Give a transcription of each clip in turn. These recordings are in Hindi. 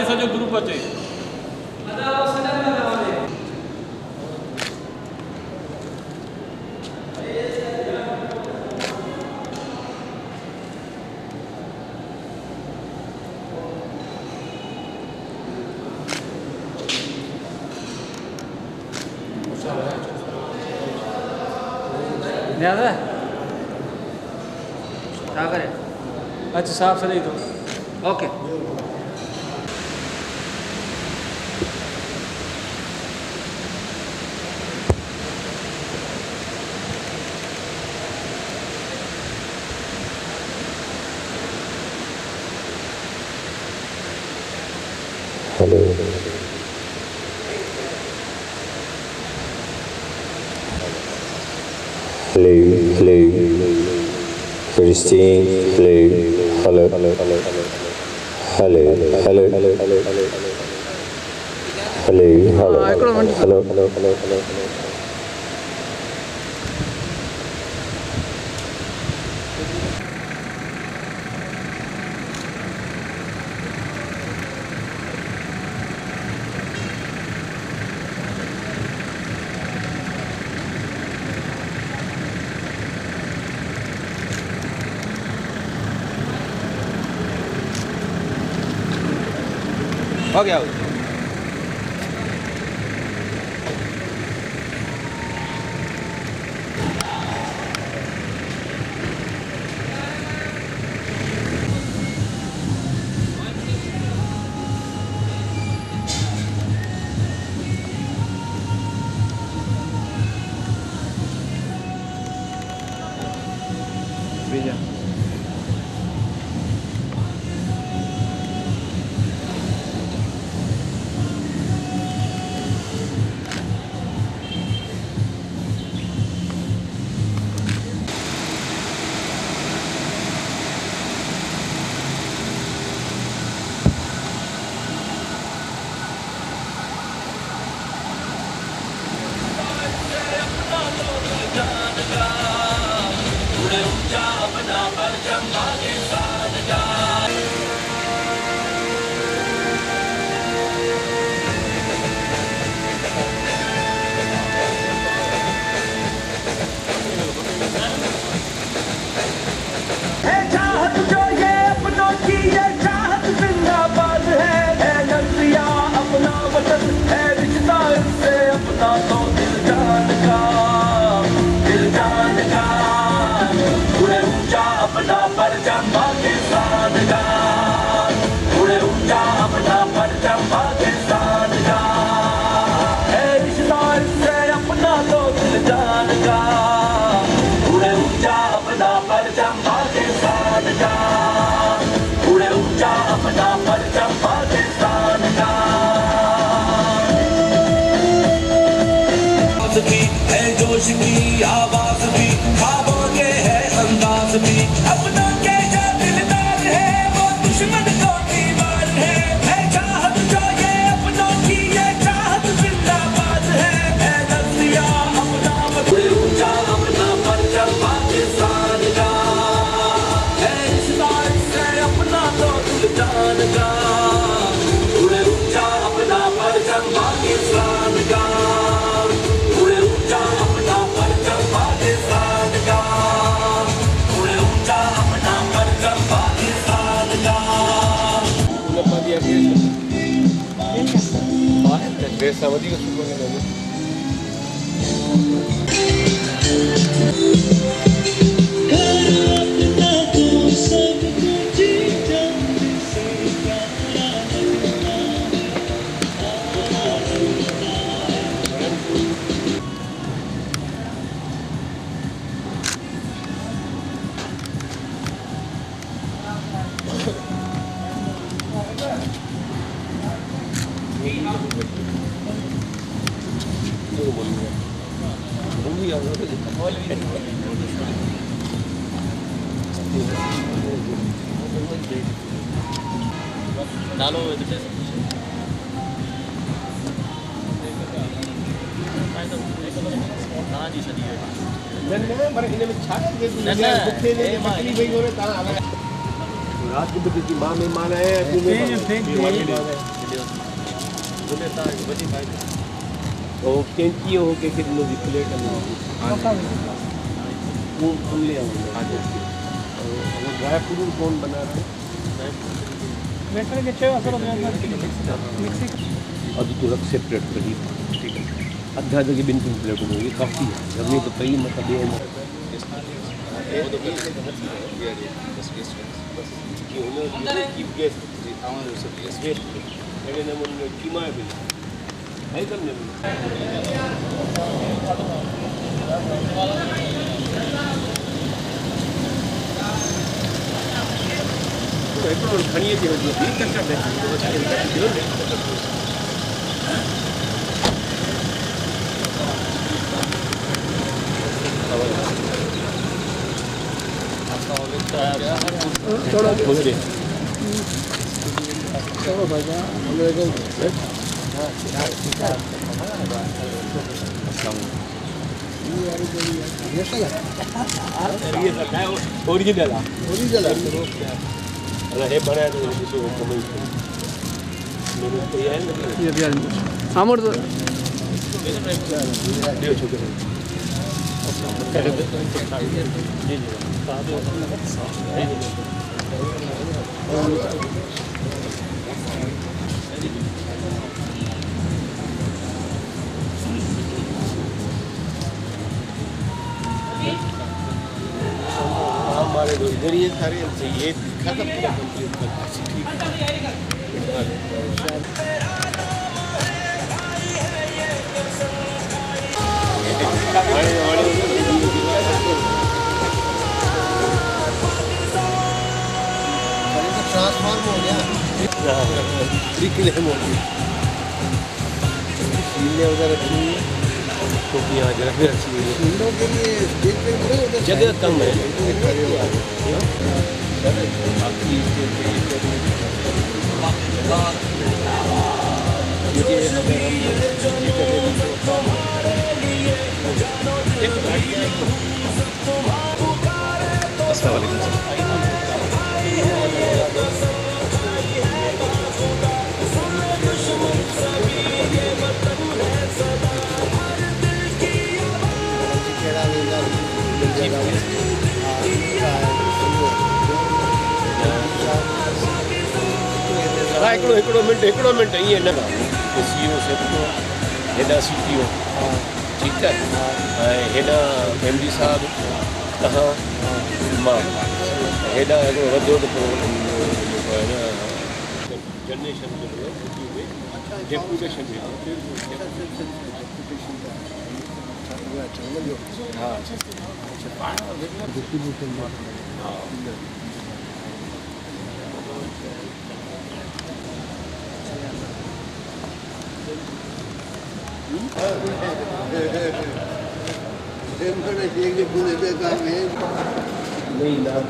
सॼो ग्रुप अचे। ज़्यादा क्या करें? अच्छा साहब सही तो okay hello hello hello Christine hello hello hello hello hello hello hello hello hello hello hello हो गया भेजा की आवाज भी ख्वाबों के है अंदाज भी अपनों के जो दिलदार है वो दुश्मन को दीवार है चाहत जो ये अपनों की ये चाहत जिंदाबाद है नजरिया अपना ऊंचा अपना परचम पाकिस्तान का है इस्लाम से अपना तो दिल जान का उड़े ऊंचा अपना परचम पाकिस्तान का बेसमझी का सुबह के डालो जी सदी रात की माँ मेहमान आए और कैंची हो के किलो की प्लेट में वो हम ले आऊँगा। और वो ड्राई फ्रूट कौन बना रहा है? अभी तो रख सेपरेट करी ठीक है अद्धा जगह बिन प्लेट में ये काफ़ी है जब तो पहली मतलब ये खणीअ जी थोड़ा दे चलो भैया ओरिजिनल हे बनाया तो आमर तो हमारे इधर ये सारे ये खत्म पूरा कंप्लीट करना ठीक ट्रांसफॉर्म हो गया 3 किलो हो गई शीलें उधर रखी हुई है टोपियाँ जगह भी अच्छी हुई है जगह कम है हिकिड़ो मिंट ईअं न सीओ सेक्टो हेॾा CTO ठीकु आहे ऐं हेॾा MD साहब तव्हां मां हेॾा हिकिड़ो वॾो जनरेशन डेप्यूटेशन हा नहीं नाम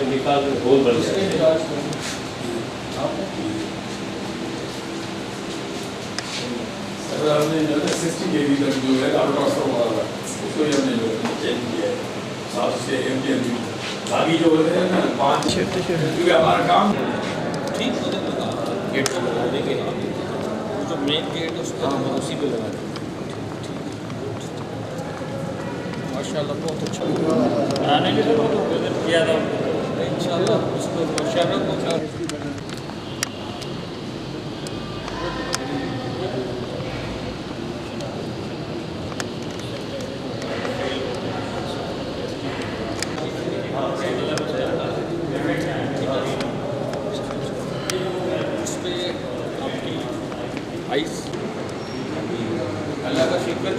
निकाल बहुत बड़ा हमने 60 kg तक जो है आउट ऑफ वाला उसको ही हमने जो चेंज किया है 7 से MTN बाकी जो होते हैं ना 5 क्योंकि हमारा काम ठीक गेट को लगा देंगे जो मेन गेट है उसको उसी पे लगा देंगे माशाल्लाह बहुत अच्छा आने के लिए तो किया था इंशाल्लाह उसको माशाल्लाह को आइस अल्लाह का शुक्र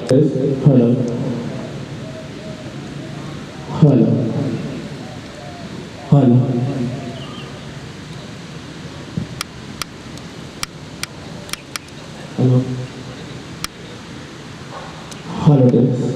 Hello. Hello. Hello. Hello. Hello, test.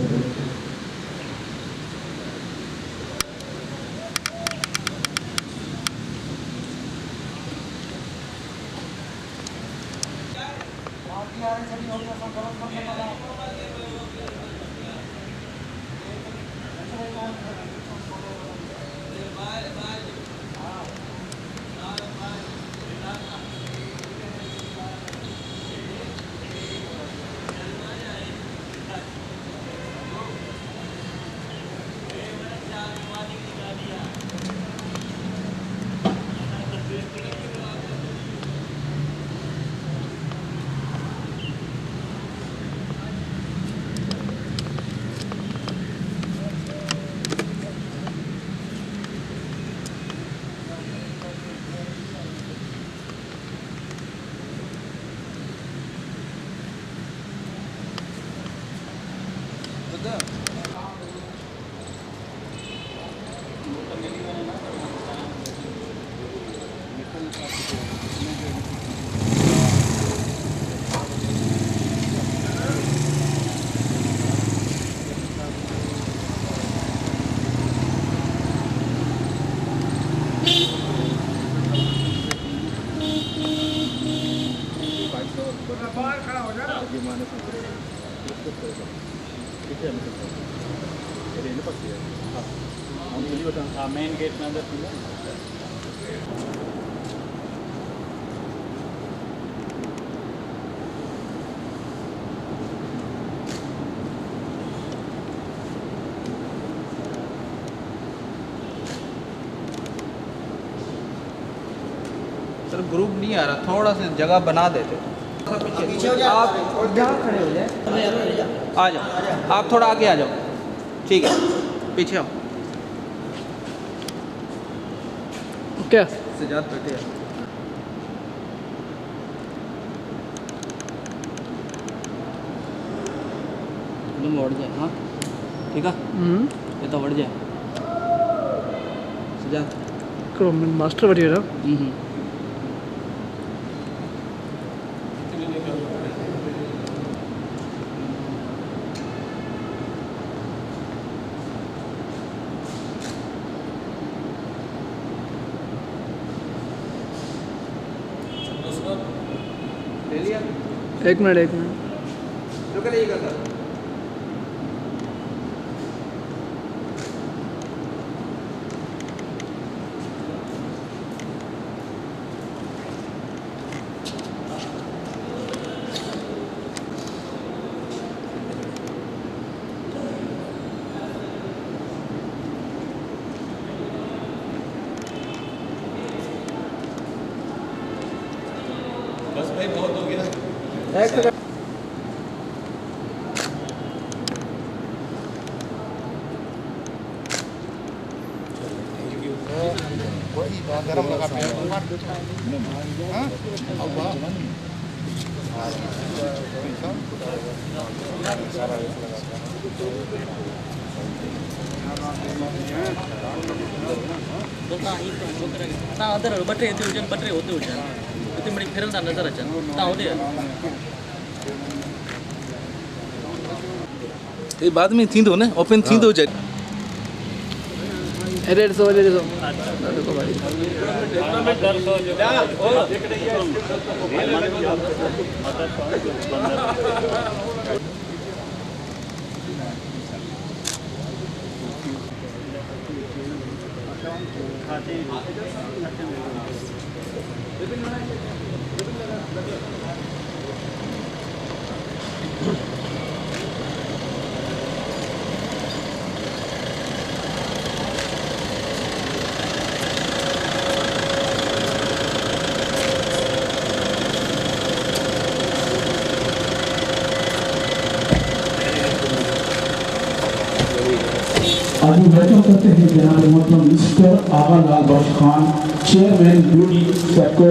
Main gate में अंदर सर ग्रुप नहीं आ रहा, थोड़ा सा जगह बना देते। आप यहाँ खड़े हो जाए, आ जाओ, आप थोड़ा आगे आ जाओ, ठीक है, पीछे आओ। क्या सजाद बैठे हैं। तुम बढ़ जाए, हाँ ठीक है, ये तो बढ़ जाए सजाद मास्टर बढ़िया रहा। ले लिया? एक मिनट रुक जाइएगा सर। बस भाई बहुत हो गया। एक सेकंड। ಅದರ ಬಟ್ರೆ ಎದ್ದು ಜನ ಬಟ್ರೆ ಹೋಗ್ತೇವೆ ಜನ ಮತ್ತೆ ಮಡಿ ಫಿರಲ್ ದ ನಜರ ಜನ ತಾ ಹೋದೆ ये बाद में थींदो ना ओपन थींदो जाए अरे सो देखो भाई आगे बैठो वेलकम करते हैं जनाब मोहतरम मिस्टर आगा लाल बख्श खान, चेयरमैन ब्यूटी सेक्को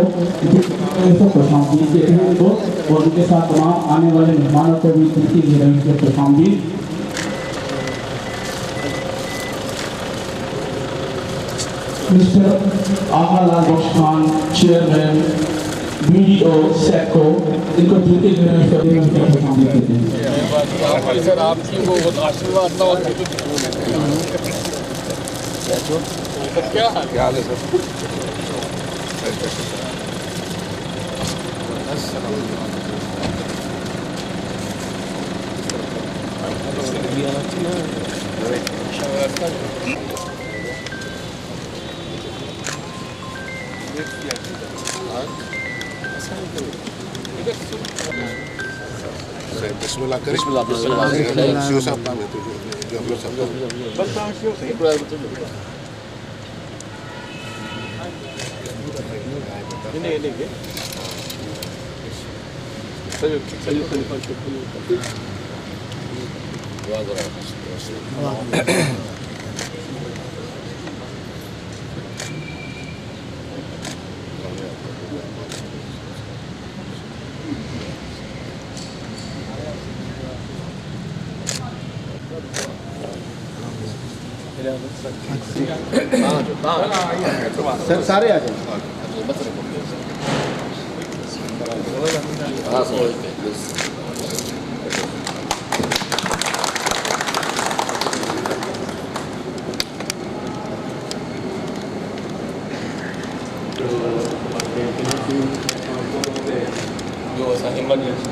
को खुशामदीद देते हैं तो, और उनके साथ तमाम आने वाले मेहमानों को भी उनकी गहराई से खुशामदीद। मिस्टर आगा लाल बख्श खान, चेयरमैन BDO सेक्को, इनको जूते खुशामदीद देते हैं। सर आपकी वो आशीर्वाद ना और क्या हाल है सर? बिस्मिल्लाह करें। सीओ साहब नाम है तो जो हम लोग सब सर सारे आ जाओ। जो असां इमरजेंसी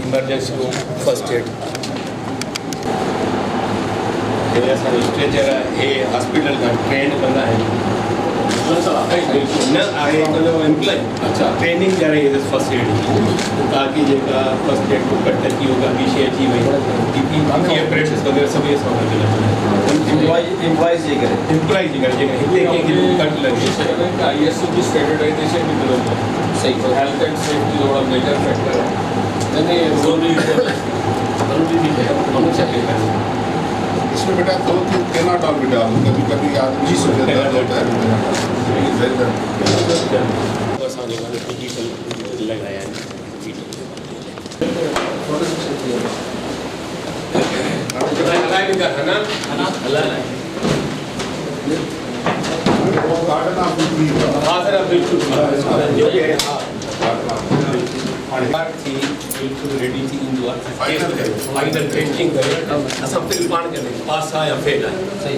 इमरजेंसी को फर्स्ट एड स्ट्रेचर है हॉस्पिटल का ट्रेंड कंदा है न आहे एम्प्लॉय अच्छा ट्रेनिंग जा रही है फर्स्ट एड ताकि जेका फर्स्ट एड को कट की होगा पीछे अची वही टीपी ऑपरेशंस वगैरह सब ये सब एम्प्लॉइज जी करे जेका हिते के कट लगे ISO की स्टैंडर्डाइजेशन की जरूरत है। सही तो हेल्थ एंड सेफ्टी थोड़ा मेजर फैक्टर है। नहीं जरूरी चीज़ है हमेशा के इसमें बेटा दो तीन डाल बेटा कभी कभी आदमी डिजिटल लगाया हाँ सर बिल्कुल बिल्कुल रेडी थी फाइनल टेस्टिंग करे असां फिर पाण करे पास आ या फेल आहे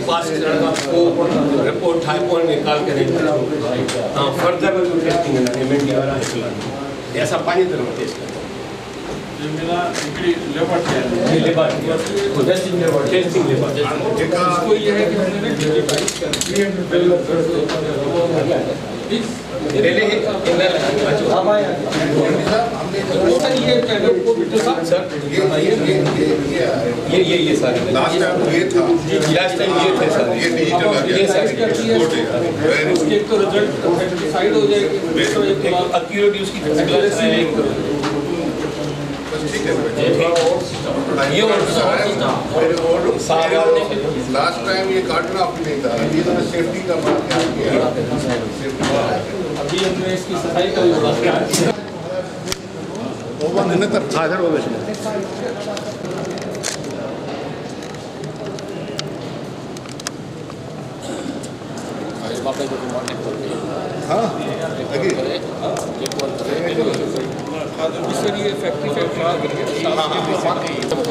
पास करण खां पोइ रिपोर्ट ठाहे पोइ निकाल करे तव्हां फर्दर टेस्टिंग पेमेंट वारा हे असां पंहिंजी तरफ़ टेस्ट टेस्टिंग इसको ये है कि पहले ये सारे लास्ट टाइम ये थे सर ये डिजिटल ये सारे उसके तो रिजल्ट डिसाइड हो जाएगी एक्यूरेट उसकी ठीक है ये लास्ट टाइम ये काटना आपकी नहीं था ये तो सेफ्टी का बात किया अभी हमने इसकी सफाई का भी ओवन है ना तब हाजिर हो गए हाँ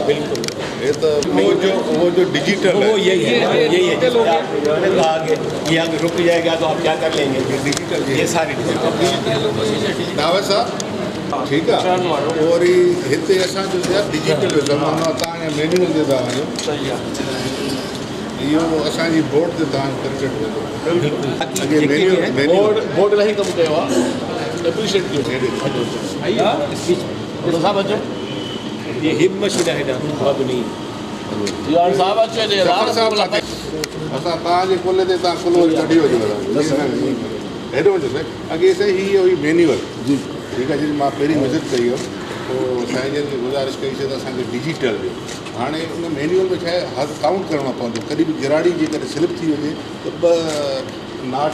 बिल्कुल ये तो वो जो डिजिटल वो यही है ये आगे रुक जाएगा तो आप क्या कर लेंगे डिजिटल ये सारी नावे साहब ठीक है और हिते असांजो डिजिटल ज़मानो तव्हां मैन्युअल ते था वञो इहो असांजी बोर्ड ते तव्हां क्रिकेट बोर्ड इलाही कमु कयो आहे एप्रिशिएट कियो तो साहब अचो ये हिप मशीन है ना बाबनी यार साहब अचो जे यार साहब लगे असा ताजे कोले ते ता कोलो कढी वजो हेडो वजो से अगे से ही हुई मैनुअल जी ठीक है जी मां पेरी विजिट कई हो तो साईं की गुजारिश कई से असांखे डिजिटल हाणे उन मैनुअल में छा हद काउंट करणो पवंदो कॾहिं बि गिराड़ी जे करे स्लिप थी वञे त ॿ नाट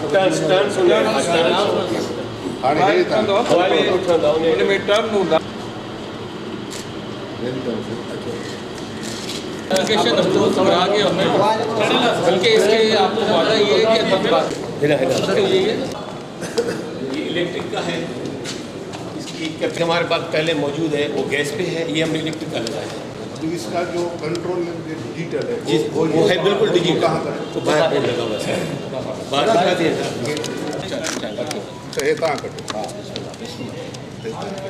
हाणे हे में टर्न हूंदा बल्कि इसके आपको वादा ये है कि ये इलेक्ट्रिक का है इसकी कैप्चर हमारे पास पहले मौजूद है वो गैस पे है ये हमने इलेक्ट्रिक का लगाया है इसका जो कंट्रोल डिजिटल है वो है बिल्कुल डिजिटल तो बाहर बोर्ड लगा हुआ है बाहर दिखा दिया तो ये कहाँ कटो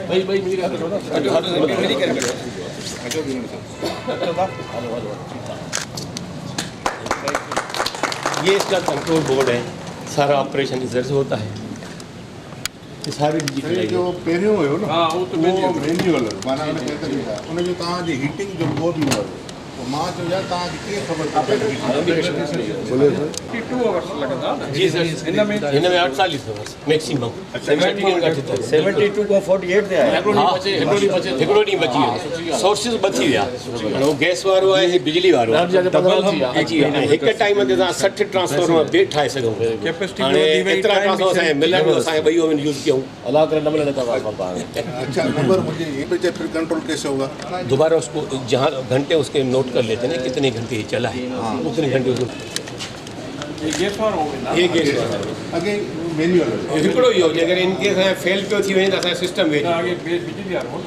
भाई मेरी बात करो ना मेरी क्या करो ये इसका कंट्रोल बोर्ड है सारा ऑपरेशन इधर से होता है ये सारे डिजिटल जो पहिरियों हुयो न हाँ वो मैनुअल माना उन कहते लिखा उन जो तव्हांजी हीटिंग जो बोर्ड न हुयो तो मां चयो यार तव्हांखे कीअं ख़बर 52 आवर्स लॻंदा जी सर हिन में 48 आवर्स मैक्सिमम 72 को 48 ते आया हिकिड़ो ॾींहुं बची वियो सोर्सिस बची विया वो गैस वारो आहे हे बिजली वारो जी हिकु टाइम ते तव्हां 60 ट्रांसफॉर्मर बि ठाहे सघूं हाणे एतिरा ट्रांसफॉर्मर असांखे मिलनि असांखे ॿई ओवन यूज़ कयूं अलाह करे न मिलनि था अच्छा नंबर मुझे ये पे फिर कंट्रोल कैसे होगा दोबारा उसको जहाँ घंटे उसके नोट कर लेते हैं कितने घंटे ये चला है उतने घंटे उसको ये गैस वारो अगे मैनुअल हिकिड़ो इहो अगरि इन केस फेल पियो थी वञे त असांजो सिस्टम वेठो बिजली वारो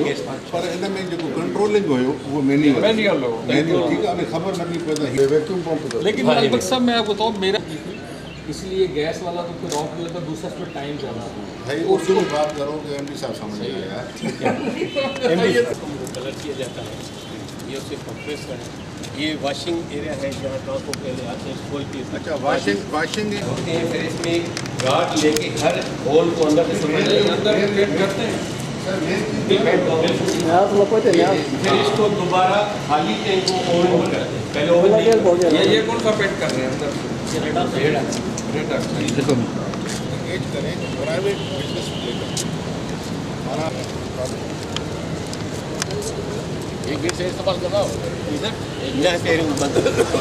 गैस पर इन में जेको कंट्रोलिंग हुयो वो मैनुअल ठीक है हमें खबर न पई पता वैक्यूम पंप लेकिन लगभग सब मैं आपको बताऊँ मेरा इसलिए गैस वाला तो फिर ऑफ किया तो दूसरा उसमें टाइम ज़्यादा भाई उर्दू में बात करो कि एमडी साहब समझ आएगा ठीक है एमडी कलर किया जाता है ये उसे कंप्रेस करें ये वॉशिंग एरिया है जहाँ ट्रांसपोर्ट के लिए आते हैं खोल के अच्छा वॉशिंग होते हैं फिर इसमें गार्ड लेके हर होल को अंदर से करते हैं फिर इसको दोबारा खाली टैंक को ओवन करते हैं पहले ओवन ये कौन सा पेंट कर रहे हैं अंदर देखो एज करें प्राइवेट बिजनेस लेकर माना एक दिन से इस्तेमाल कर रहा हो इधर यहाँ पे बंद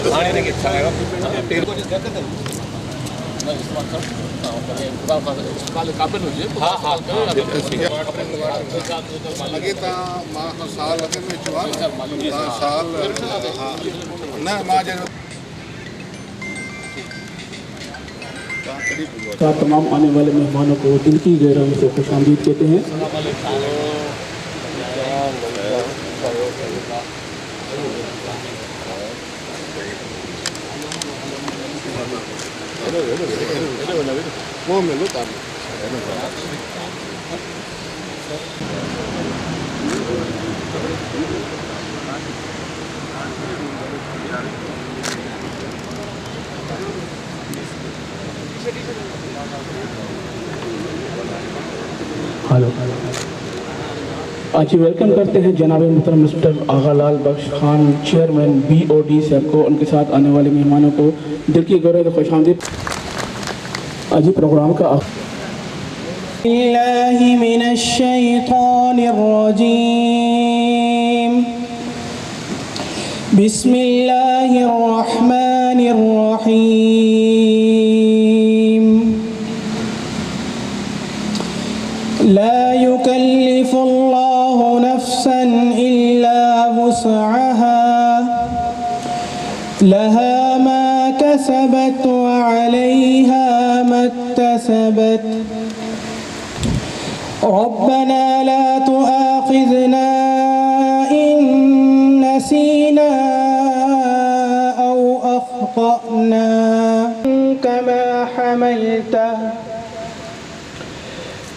खाने ने क्या खाएगा पेड़ को जिस करते थे ना इस्तेमाल कर इस्तेमाल काबिल हो जाए हाँ लगे था मां साल लगे में चुआ साल ना मां जब का तमाम आने वाले मेहमानों को दिल की गहराई से खुशामदीद कहते हैं। वो मिलो तार हेलो आज वेलकम करते हैं जनाब मोहतरम मिस्टर आगालाल बख्श खान चेयरमैन BOD साहब को उनके साथ आने वाले मेहमानों को दिल की गहराई से खुशामदीद। आज प्रोग्राम का बिस्मिल्लाहिर्रहमानिर्रहीम ला युकल्लिफुल्लाहु नफ्सन इल्ला वुस्अहा लहा मा कसबत व अलैहा मक्तसबत रब्बना ला तुआखिज़ना इन नसीना औ अख्तअना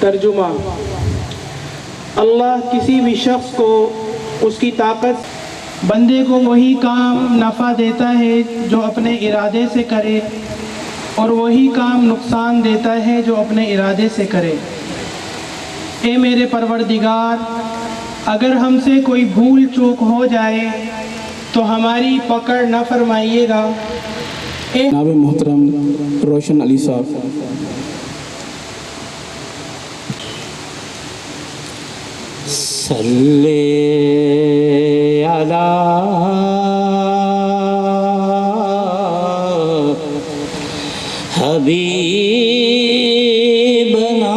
तर्जुमा, अल्लाह किसी भी शख्स को उसकी ताकत, बंदे को वही काम नफ़ा देता है जो अपने इरादे से करे और वही काम नुकसान देता है जो अपने इरादे से करे। ए मेरे परवरदिगार, अगर हमसे कोई भूल चूक हो जाए तो हमारी पकड़ न फरमाइएगा। जनाब मोहतरम रोशन अली साहब। सल्ले अला हबीबना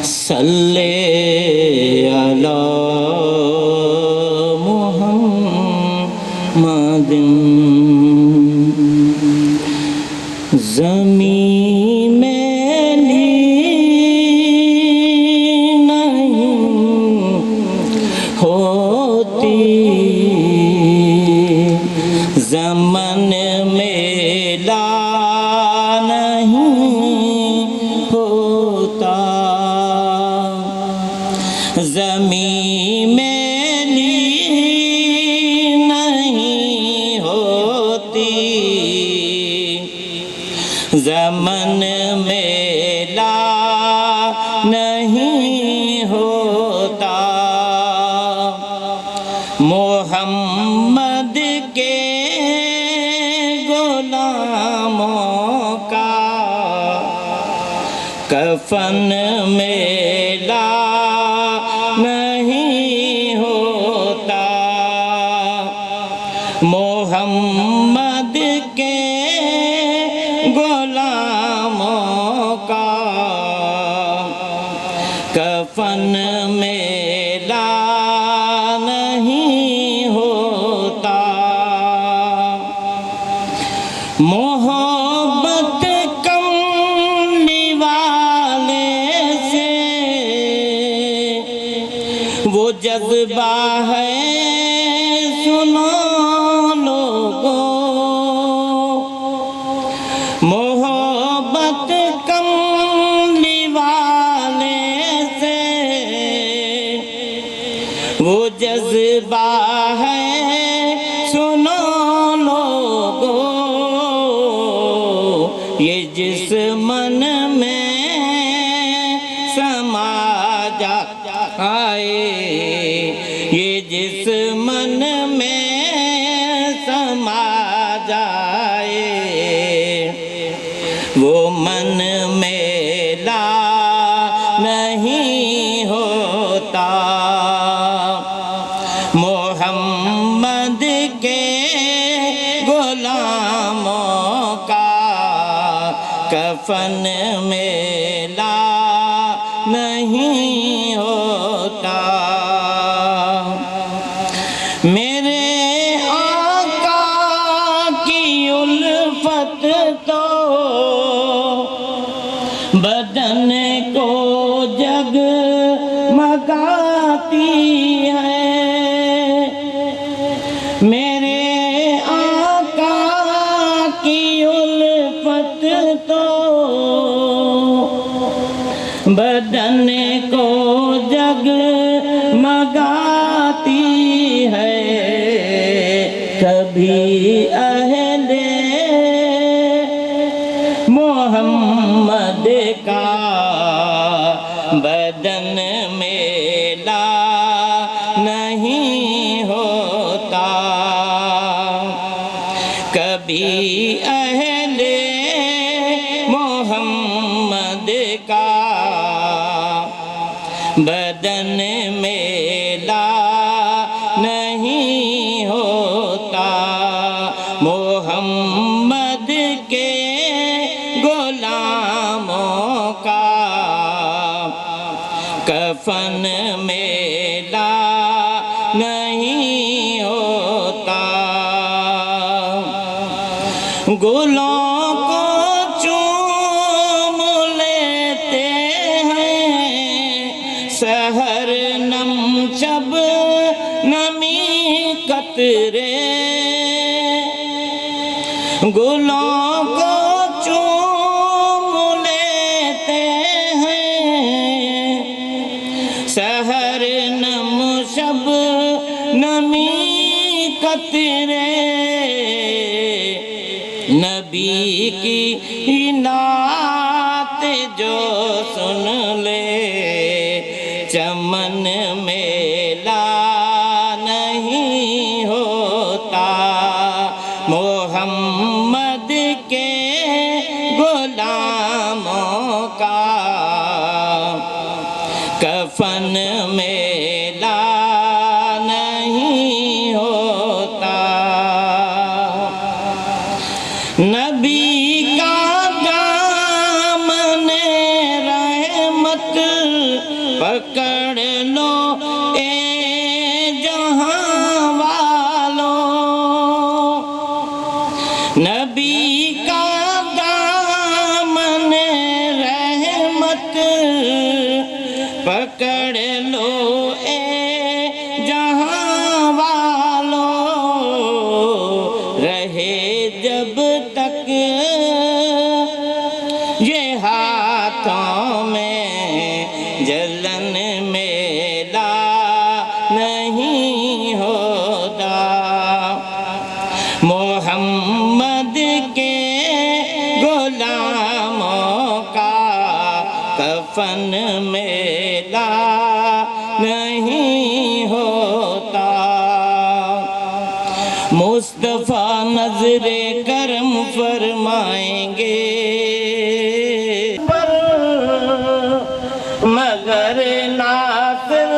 सल्ले अला मुहम्मदिन। ज़मीं में नहीं होती, ज़मन में ला नहीं होता। ज़मीं में नहीं होती, ज़मन में ला नहीं होता। मोहम्मद के गुलामों का कफन में ला नहीं होता। मोहम्मद के गुलामों का कफन में ला नहीं होता। मोहब्बत कमली वाले से वो जज्बा है, सुनो लोगों। मोहब्बत कमली वाले से वो जज्बा है, सुनो लोगों। ये जिस मन में समा जाए, ये जिस मन में समा जाए, वो मन में ला नहीं होता। मोहम्मद के गुलामों का कफन में ला नहीं होता। मेरे आका की उल्फत तो बदन को जगमगाती है। मेरे आका की उल्फत तो बदन को जगमगाती है। कभी अहले मोहम्मद का बदन में ला नहीं होता। कभी अहले मोहम्मद का बदन में ला नहीं होता। मोहम्मद के गुलामों का कफन में ला गुलों को चूम लेते हैं सहर नम शब नमी कतरे, गुलों को चूम लेते हैं सहर नम शब नमी कतरे, नबी की नात जो सुन ले चमन मेला नहीं होता, मोहम्मद के गुलामों का कफन मेला नहीं होता। नबी का दामन रहमत पकड़ लो ए जहां वालों, नबी का दामन रहमत पकड़ लो ए जहां वालों, रहे जब तक ये हाथों में जलन मेला नहीं होता, मोहम्मद के गुलामों का कफन मेला नहीं होता। मुस्तफ़ा नजरे करम फरमाएंगे पर मगर नासिर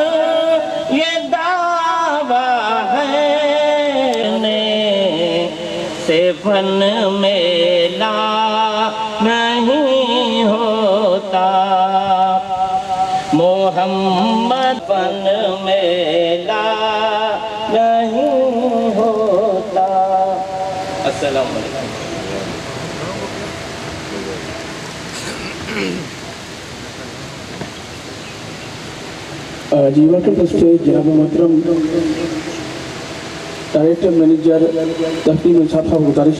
ये दावा है ने से फन मेला नहीं होता, मोहम्मद फन मेला नहीं होता। अस्सलाम वालेकुम। जी वेलकम टू स्टेज जनाब मोहतरम डायरेक्टर मैनेजर तफरीम इंसाफ साहब गुजारिश।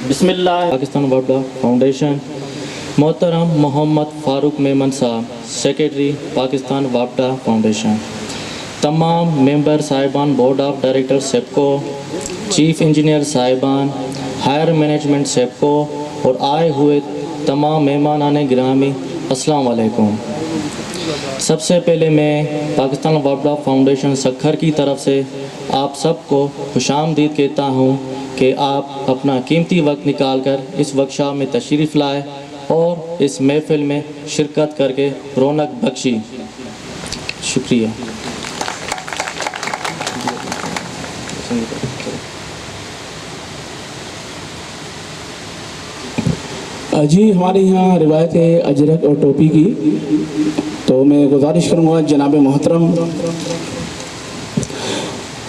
बिस्मिल्लाह। पाकिस्तान वापडा फाउंडेशन, मोहतरम मोहम्मद फ़ारूक मेमन साहब सेक्रेटरी पाकिस्तान वापडा फाउंडेशन, तमाम मेंबर साहिबान board of director SEPCO, chief engineer साहिबान, हायर मैनेजमेंट सेपको और आए हुए तमाम मेहमानान गिरामी, अस्सलाम वालेकुम। सबसे पहले मैं पाकिस्तान वापडा फाउंडेशन सखर की तरफ से आप सबको खुशामदीद कहता हूँ कि आप अपना कीमती वक्त निकाल कर इस वर्कशॉप में तशरीफ़ लाए और इस महफ़िल में शिरकत करके रौनक बख्शी। शुक्रिया। जी हमारे यहाँ रिवायत है अजरक और टोपी की, तो मैं गुजारिश करूँगा जनाब मोहतरम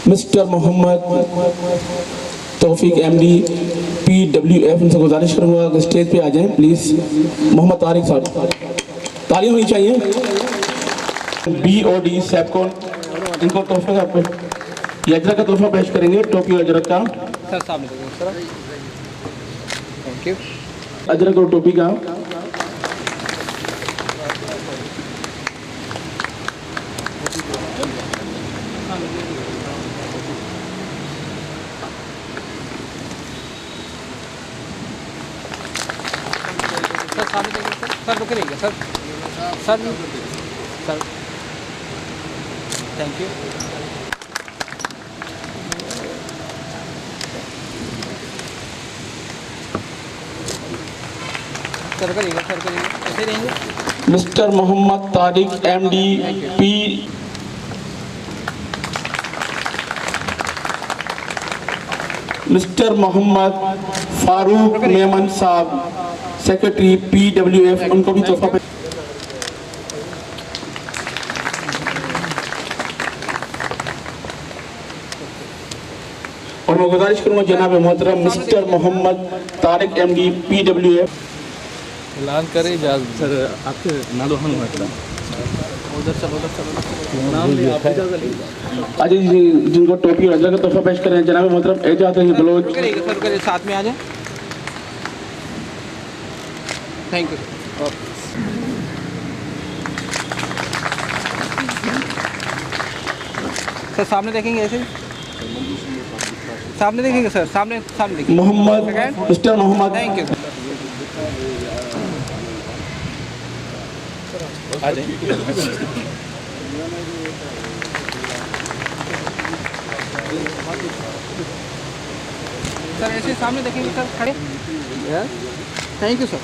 मिस्टर मोहम्मद तौफीक एमडी PWF, उनसे गुजारिश करूँगा कि स्टेज पे आ जाएं प्लीज़। मोहम्मद तारिक साहब, तालियां होनी चाहिए। BOD सेपको इनको तोहफे आपको ये अजरक का तोहफा पेश करेंगे, टोपी और अजरक का। सर सामने सर, थैंक यू। अजरक और टोपी का सर रुके रहिए sir, sir sir thank you. Sir करिएगा, सर करिएगा, ऐसे रहेंगे। Mister Mohammad Tariq MD P mister Mohammad Farooq Memon साहब सेक्रेटरी PWF, उनको भी तोहफा और मैं गुजारिश करूँगा जनाब मोहतरम mister Mohammad Tariq MD PWF ऐलान करे इजाज़त सर आपके नालो हम उधर चलो नाम ले आप इजाज़त ले आज जिनको टोपी और अजर का तोहफा पेश करें जनाब मोहतरम एजाज बलोच रुके साथ में आ जाए। Thank you sir. सामने देखेंगे ऐसे सामने देखेंगे सर, सामने सामने देखेंगे। Mohammad mister Mohammad thank you आ जाए। सर ऐसे सामने देखेंगे सर, खड़े। Thank you sir.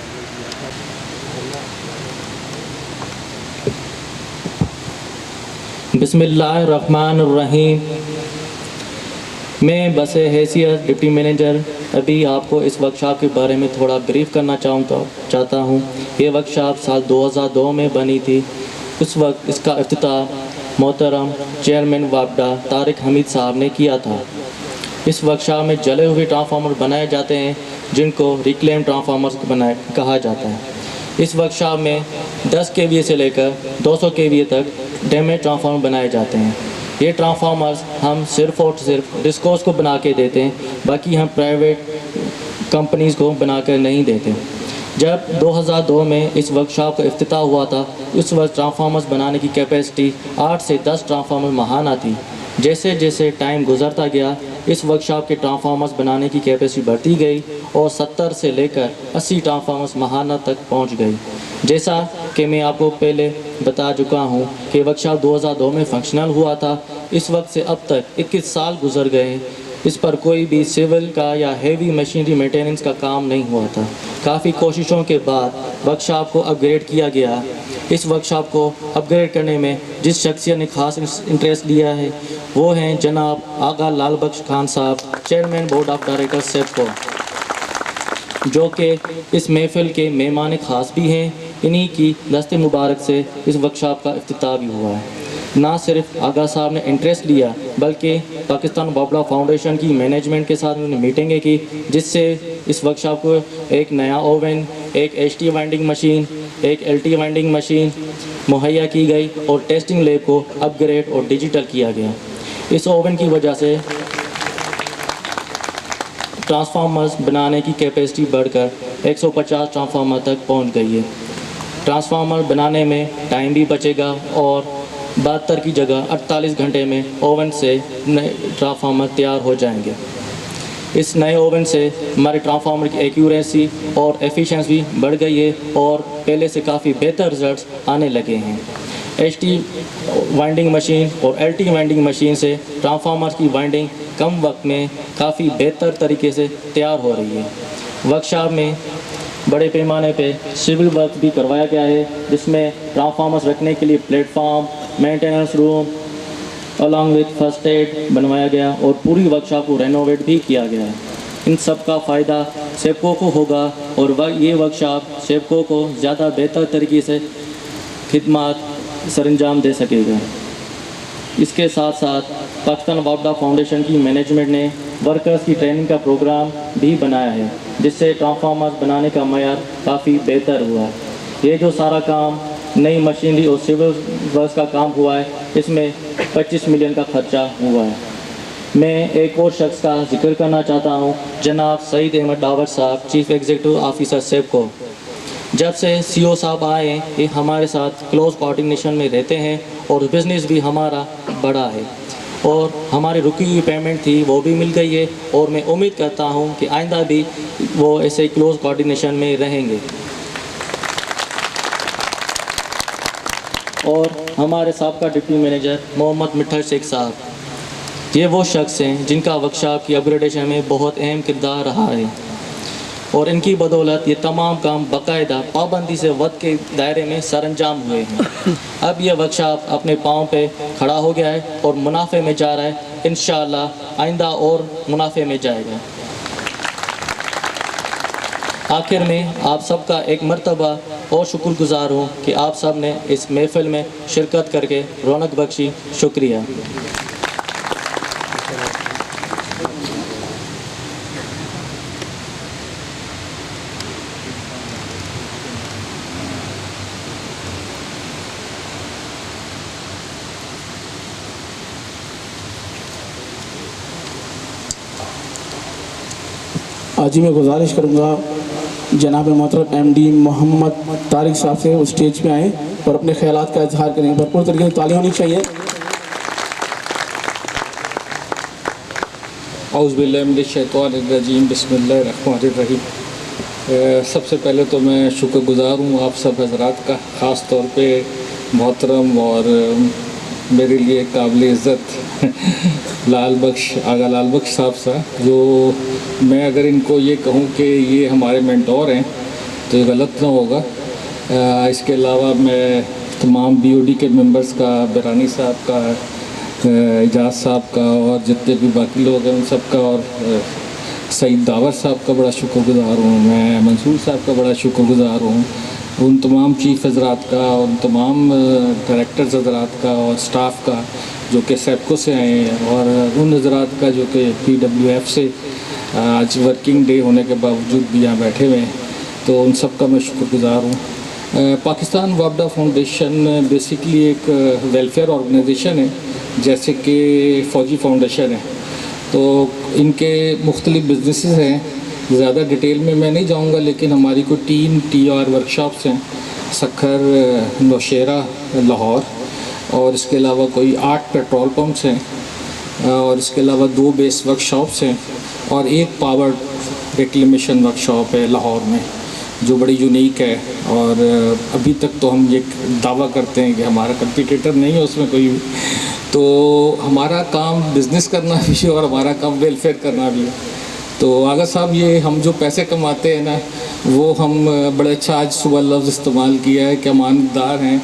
बिस्मिल्लाहिर्रहमानिर्रहीम। मैं बस हैसियत डिप्टी मैनेजर अभी आपको इस वर्कशॉप के बारे में थोड़ा ब्रीफ करना चाहता हूँ। ये वर्कशॉप साल 2002 में बनी थी। उस वक्त इसका इफ्तिताह मोहतरम चेयरमैन वापडा तारिक हमीद साहब ने किया था। इस वर्कशॉप में जले हुए ट्रांसफार्मर बनाए जाते हैं जिनको रिक्लेम ट्रांसफार्मर्स कहा जाता है। इस वर्कशॉप में 10 kVA से लेकर 200 kVA तक डैमेज ट्रांसफार्मर बनाए जाते हैं। ये ट्रांसफार्मर्स हम सिर्फ़ और सिर्फ डिस्कोस को बना के देते हैं, बाकी हम प्राइवेट कंपनीज़ को बनाकर नहीं देते। जब 2002 में इस वर्कशॉप का इफ्तिताह हुआ था, उस वक्त ट्रांसफार्मर्स बनाने की कैपेसिटी 8 से 10 ट्रांसफार्मर माहाना थी। जैसे जैसे टाइम गुजरता गया, इस वर्कशॉप के ट्रांसफार्मर्स बनाने की कैपेसिटी बढ़ती गई और 70 से लेकर 80 ट्रांसफार्मर्स माहाना तक पहुंच गई। जैसा कि मैं आपको पहले बता चुका हूं कि वर्कशॉप 2002 में फंक्शनल हुआ था। इस वक्त से अब तक 21 साल गुजर गए। इस पर कोई भी सिविल का या हेवी मशीनरी मेंटेनेंस का काम नहीं हुआ था। काफ़ी कोशिशों के बाद वर्कशॉप को अपग्रेड किया गया। इस वर्कशॉप को अपग्रेड करने में जिस शख्सियत ने खास इंटरेस्ट लिया है वो हैं जनाब आगा लाल बख्श खान साहब, चेयरमैन बोर्ड ऑफ डायरेक्टर्स सेपको, जो कि इस महफिल के मेहमान ख़ास भी हैं। इन्हीं की दस्ते मुबारक से इस वर्कशॉप का इफ्तिताह भी हुआ है। ना सिर्फ आगा साहब ने इंटरेस्ट लिया बल्कि पाकिस्तान वापडा फाउंडेशन की मैनेजमेंट के साथ उन्होंने मीटिंगें की, जिससे इस वर्कशॉप को एक नया ओवन, एक HT वाइंडिंग मशीन, एक LT वाइंडिंग मशीन मुहैया की गई और टेस्टिंग लैब को अपग्रेड और डिजिटल किया गया। इस ओवन की वजह से ट्रांसफार्मर्स बनाने की कैपेसिटी बढ़कर 150 ट्रांसफार्मर तक पहुंच गई है। ट्रांसफार्मर बनाने में टाइम भी बचेगा और 72 की जगह 48 घंटे में ओवन से नए ट्रांसफार्मर तैयार हो जाएंगे। इस नए ओवन से हमारे ट्रांसफार्मर की एक्यूरेसी और एफिशिएंसी बढ़ गई है और पहले से काफ़ी बेहतर रिजल्ट्स आने लगे हैं। HT वाइंडिंग मशीन और LT वाइंडिंग मशीन से ट्रांसफार्मर की वाइंडिंग कम वक्त में काफ़ी बेहतर तरीके से तैयार हो रही है। वर्कशॉप में बड़े पैमाने पे सिविल वर्क भी करवाया गया है, जिसमें ट्रांसफार्मर्स रखने के लिए platform, maintenance room along with first aid बनवाया गया और पूरी वर्कशॉप को रेनोवेट भी किया गया है। इन सब का फ़ायदा सेपको को होगा और ये वर्कशॉप सेपको को ज़्यादा बेहतर तरीके से खिदमत सरंजाम दे सकेगा। इसके साथ साथ पाकिस्तान वापडा फाउंडेशन की मैनेजमेंट ने वर्कर्स की ट्रेनिंग का प्रोग्राम भी बनाया है, जिससे ट्रांसफार्मर्स बनाने का मयार काफ़ी बेहतर हुआ है। ये जो सारा काम नई मशीनरी और सिविल वर्क्स का काम हुआ है, इसमें 25 मिलियन का खर्चा हुआ है। मैं एक और शख्स का जिक्र करना चाहता हूँ, जनाब सईद अहमद डावर साहब, चीफ एग्जीक्यूटिव ऑफिसर सेपको। जब से CO साहब आए हैं, ये हमारे साथ क्लोज कोऑर्डिनेशन में रहते हैं और बिज़नेस भी हमारा बड़ा है और हमारी रुकी हुई पेमेंट थी वो भी मिल गई है और मैं उम्मीद करता हूँ कि आइंदा भी वो ऐसे क्लोज कोऑर्डिनेशन में रहेंगे। और हमारे साबका डिप्टी मैनेजर मोहम्मद मिठर शेख साहब, ये वो शख्स हैं जिनका वर्कशॉप की अपग्रेडेशन में बहुत अहम किरदार रहा है और इनकी बदौलत ये तमाम काम बाकायदा पाबंदी से वक्त के दायरे में सरअंजाम हुए हैं। अब ये वर्कशॉप अपने पाँव पे खड़ा हो गया है और मुनाफे में जा रहा है। इंशाअल्लाह आइंदा और मुनाफे में जाएगा। आखिर में आप सबका एक मर्तबा और शुक्रगुजार हूँ कि आप सब ने इस महफिल में शिरकत करके रौनक बख्शी। शुक्रिया। आज ही मैं गुजारिश करूँगा जनाब मोहतरम एमडी मोहम्मद तारिक साहब से वो स्टेज पे आएँ और अपने ख्यालात का इजहार करें। भरपूर तरीके से ताली होनी चाहिए। औज़ुबिल्लाहिमिनश्शैतानिर्रजीम बिस्मिल्लाहिर्रहमानिर्रहीम। सबसे पहले तो मैं शुक्रगुज़ार हूँ आप सब हज़रात का, ख़ास तौर पे मोहतरम और मेरे लिए काबिल इज़्ज़त लाल बख्श साहब जो मैं अगर इनको ये कहूँ कि ये हमारे मेंटोर हैं तो ये गलत ना होगा। इसके अलावा मैं तमाम BOD के मेंबर्स का, बिरानी साहब का, एजाज साहब का और जितने भी बाकी लोग हैं उन सब का, और सईद दावर साहब का बड़ा शुक्रगुज़ार हूँ। मैं मंसूर साहब का बड़ा शुक्रगुज़ार हूँ। उन तमाम चीफ़ हज़रात का, उन तमाम डायरेक्टर्स हज़रात का और स्टाफ का जो कि सेप्को से आए हैं, और उन हज़रात का जो कि PWF से आज वर्किंग डे होने के बावजूद भी यहाँ बैठे हुए हैं, तो उन सब का मैं शुक्रगुज़ार हूँ। पाकिस्तान वापडा फाउंडेशन बेसिकली एक वेलफेयर ऑर्गेनाइजेशन है, जैसे कि फ़ौजी फाउंडेशन है। तो इनके मुख्तलिफ़ बिजनेसेस हैं, ज़्यादा डिटेल में मैं नहीं जाऊंगा, लेकिन हमारी कोई 3 TR वर्कशॉप्स हैं, सखर, नौशेरा, लाहौर, और इसके अलावा कोई 8 पेट्रोल पंप्स हैं, और इसके अलावा 2 बेस वर्कशॉप्स हैं और 1 पावर रिक्लेमेशन वर्कशॉप है लाहौर में, जो बड़ी यूनिक है। और अभी तक तो हम ये दावा करते हैं कि हमारा कंपटीटर नहीं है उसमें कोई भी। तो हमारा काम बिज़नेस करना भी है और हमारा काम वेलफेयर करना भी है। तो आगा साहब, ये हम जो पैसे कमाते हैं ना, वो हम बड़े अच्छा आज सुबह लफ्ज़ इस्तेमाल किया है कि ईमानदार हैं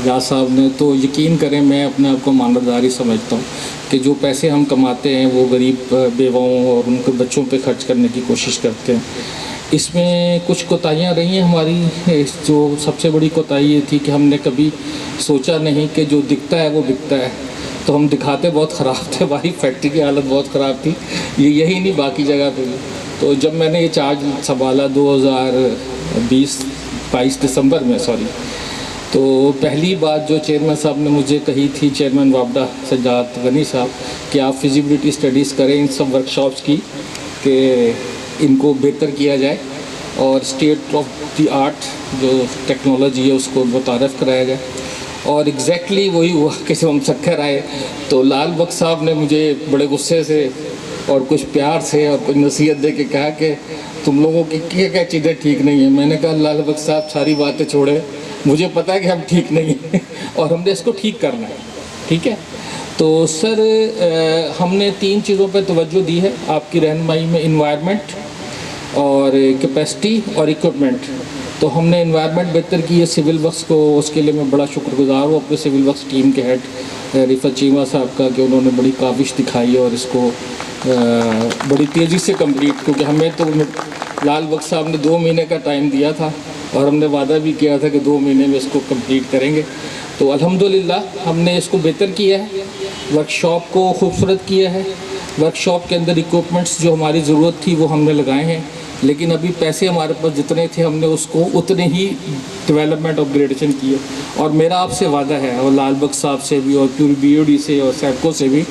एजाज साहब ने, तो यकीन करें मैं अपने आप को ईमानदार ही समझता हूँ कि जो पैसे हम कमाते हैं वो गरीब बेवाओं और उनके बच्चों पे खर्च करने की कोशिश करते हैं। इसमें कुछ कोताहियाँ रही हैं हमारी। जो सबसे बड़ी कोताही ये थी कि हमने कभी सोचा नहीं कि जो दिखता है वो बिकता है, तो हम दिखाते बहुत ख़राब थे। हमारी फैक्ट्री की हालत बहुत ख़राब थी, ये यही नहीं बाकी जगह पे भी। तो जब मैंने ये चार्ज संभाला 2022 दिसंबर में, तो पहली बात जो चेयरमैन साहब ने मुझे कही थी, चेयरमैन वापडा सज्जाद गनी साहब, कि आप फिजिबिलिटी स्टडीज़ करें इन सब वर्कशॉप्स की, कि इनको बेहतर किया जाए और स्टेट ऑफ द आर्ट जो टेक्नोलॉजी है उसको मुतारफ़ कराया जाए। और एग्जैक्टली वही हुआ कि जब हम सखर आए तो लाल बख्श साहब ने मुझे बड़े गुस्से से और कुछ प्यार से और कुछ नसीहत दे के कहा कि तुम लोगों की क्या क्या चीज़ें ठीक नहीं है। मैंने कहा लाल बख्श साहब सारी बातें छोड़े, मुझे पता है कि हम ठीक नहीं हैं और हमने इसको ठीक करना है, ठीक है। तो सर हमने 3 चीज़ों पर तवज्जो दी है आपकी रहनुमाई में, इन्वायरमेंट और कैपेसिटी और इक्विपमेंट। तो हमने इन्वायरमेंट बेहतर की है सिविल वर्क्स को, उसके लिए मैं बड़ा शुक्रगुज़ार हूँ अपने सिविल वर्क्स टीम के हेड रिफत चीमा साहब का, कि उन्होंने बड़ी काविश दिखाई और इसको बड़ी तेज़ी से कंप्लीट, क्योंकि हमें तो लाल बख्श साहब ने 2 महीने का टाइम दिया था और हमने वादा भी किया था कि 2 महीने में इसको कंप्लीट करेंगे। तो अल्हम्दुलिल्लाह हमने इसको बेहतर किया है, वर्कशॉप को खूबसूरत किया है। वर्कशॉप के अंदर इक्विपमेंट्स जो हमारी ज़रूरत थी वो हमने लगाए हैं, लेकिन अभी पैसे हमारे पास जितने थे हमने उसको उतने ही डेवलपमेंट अपग्रेडेशन किए। और मेरा आपसे वादा है, और लाल बख्श साहब से भी और पूरी BOD से और सैपको से भी,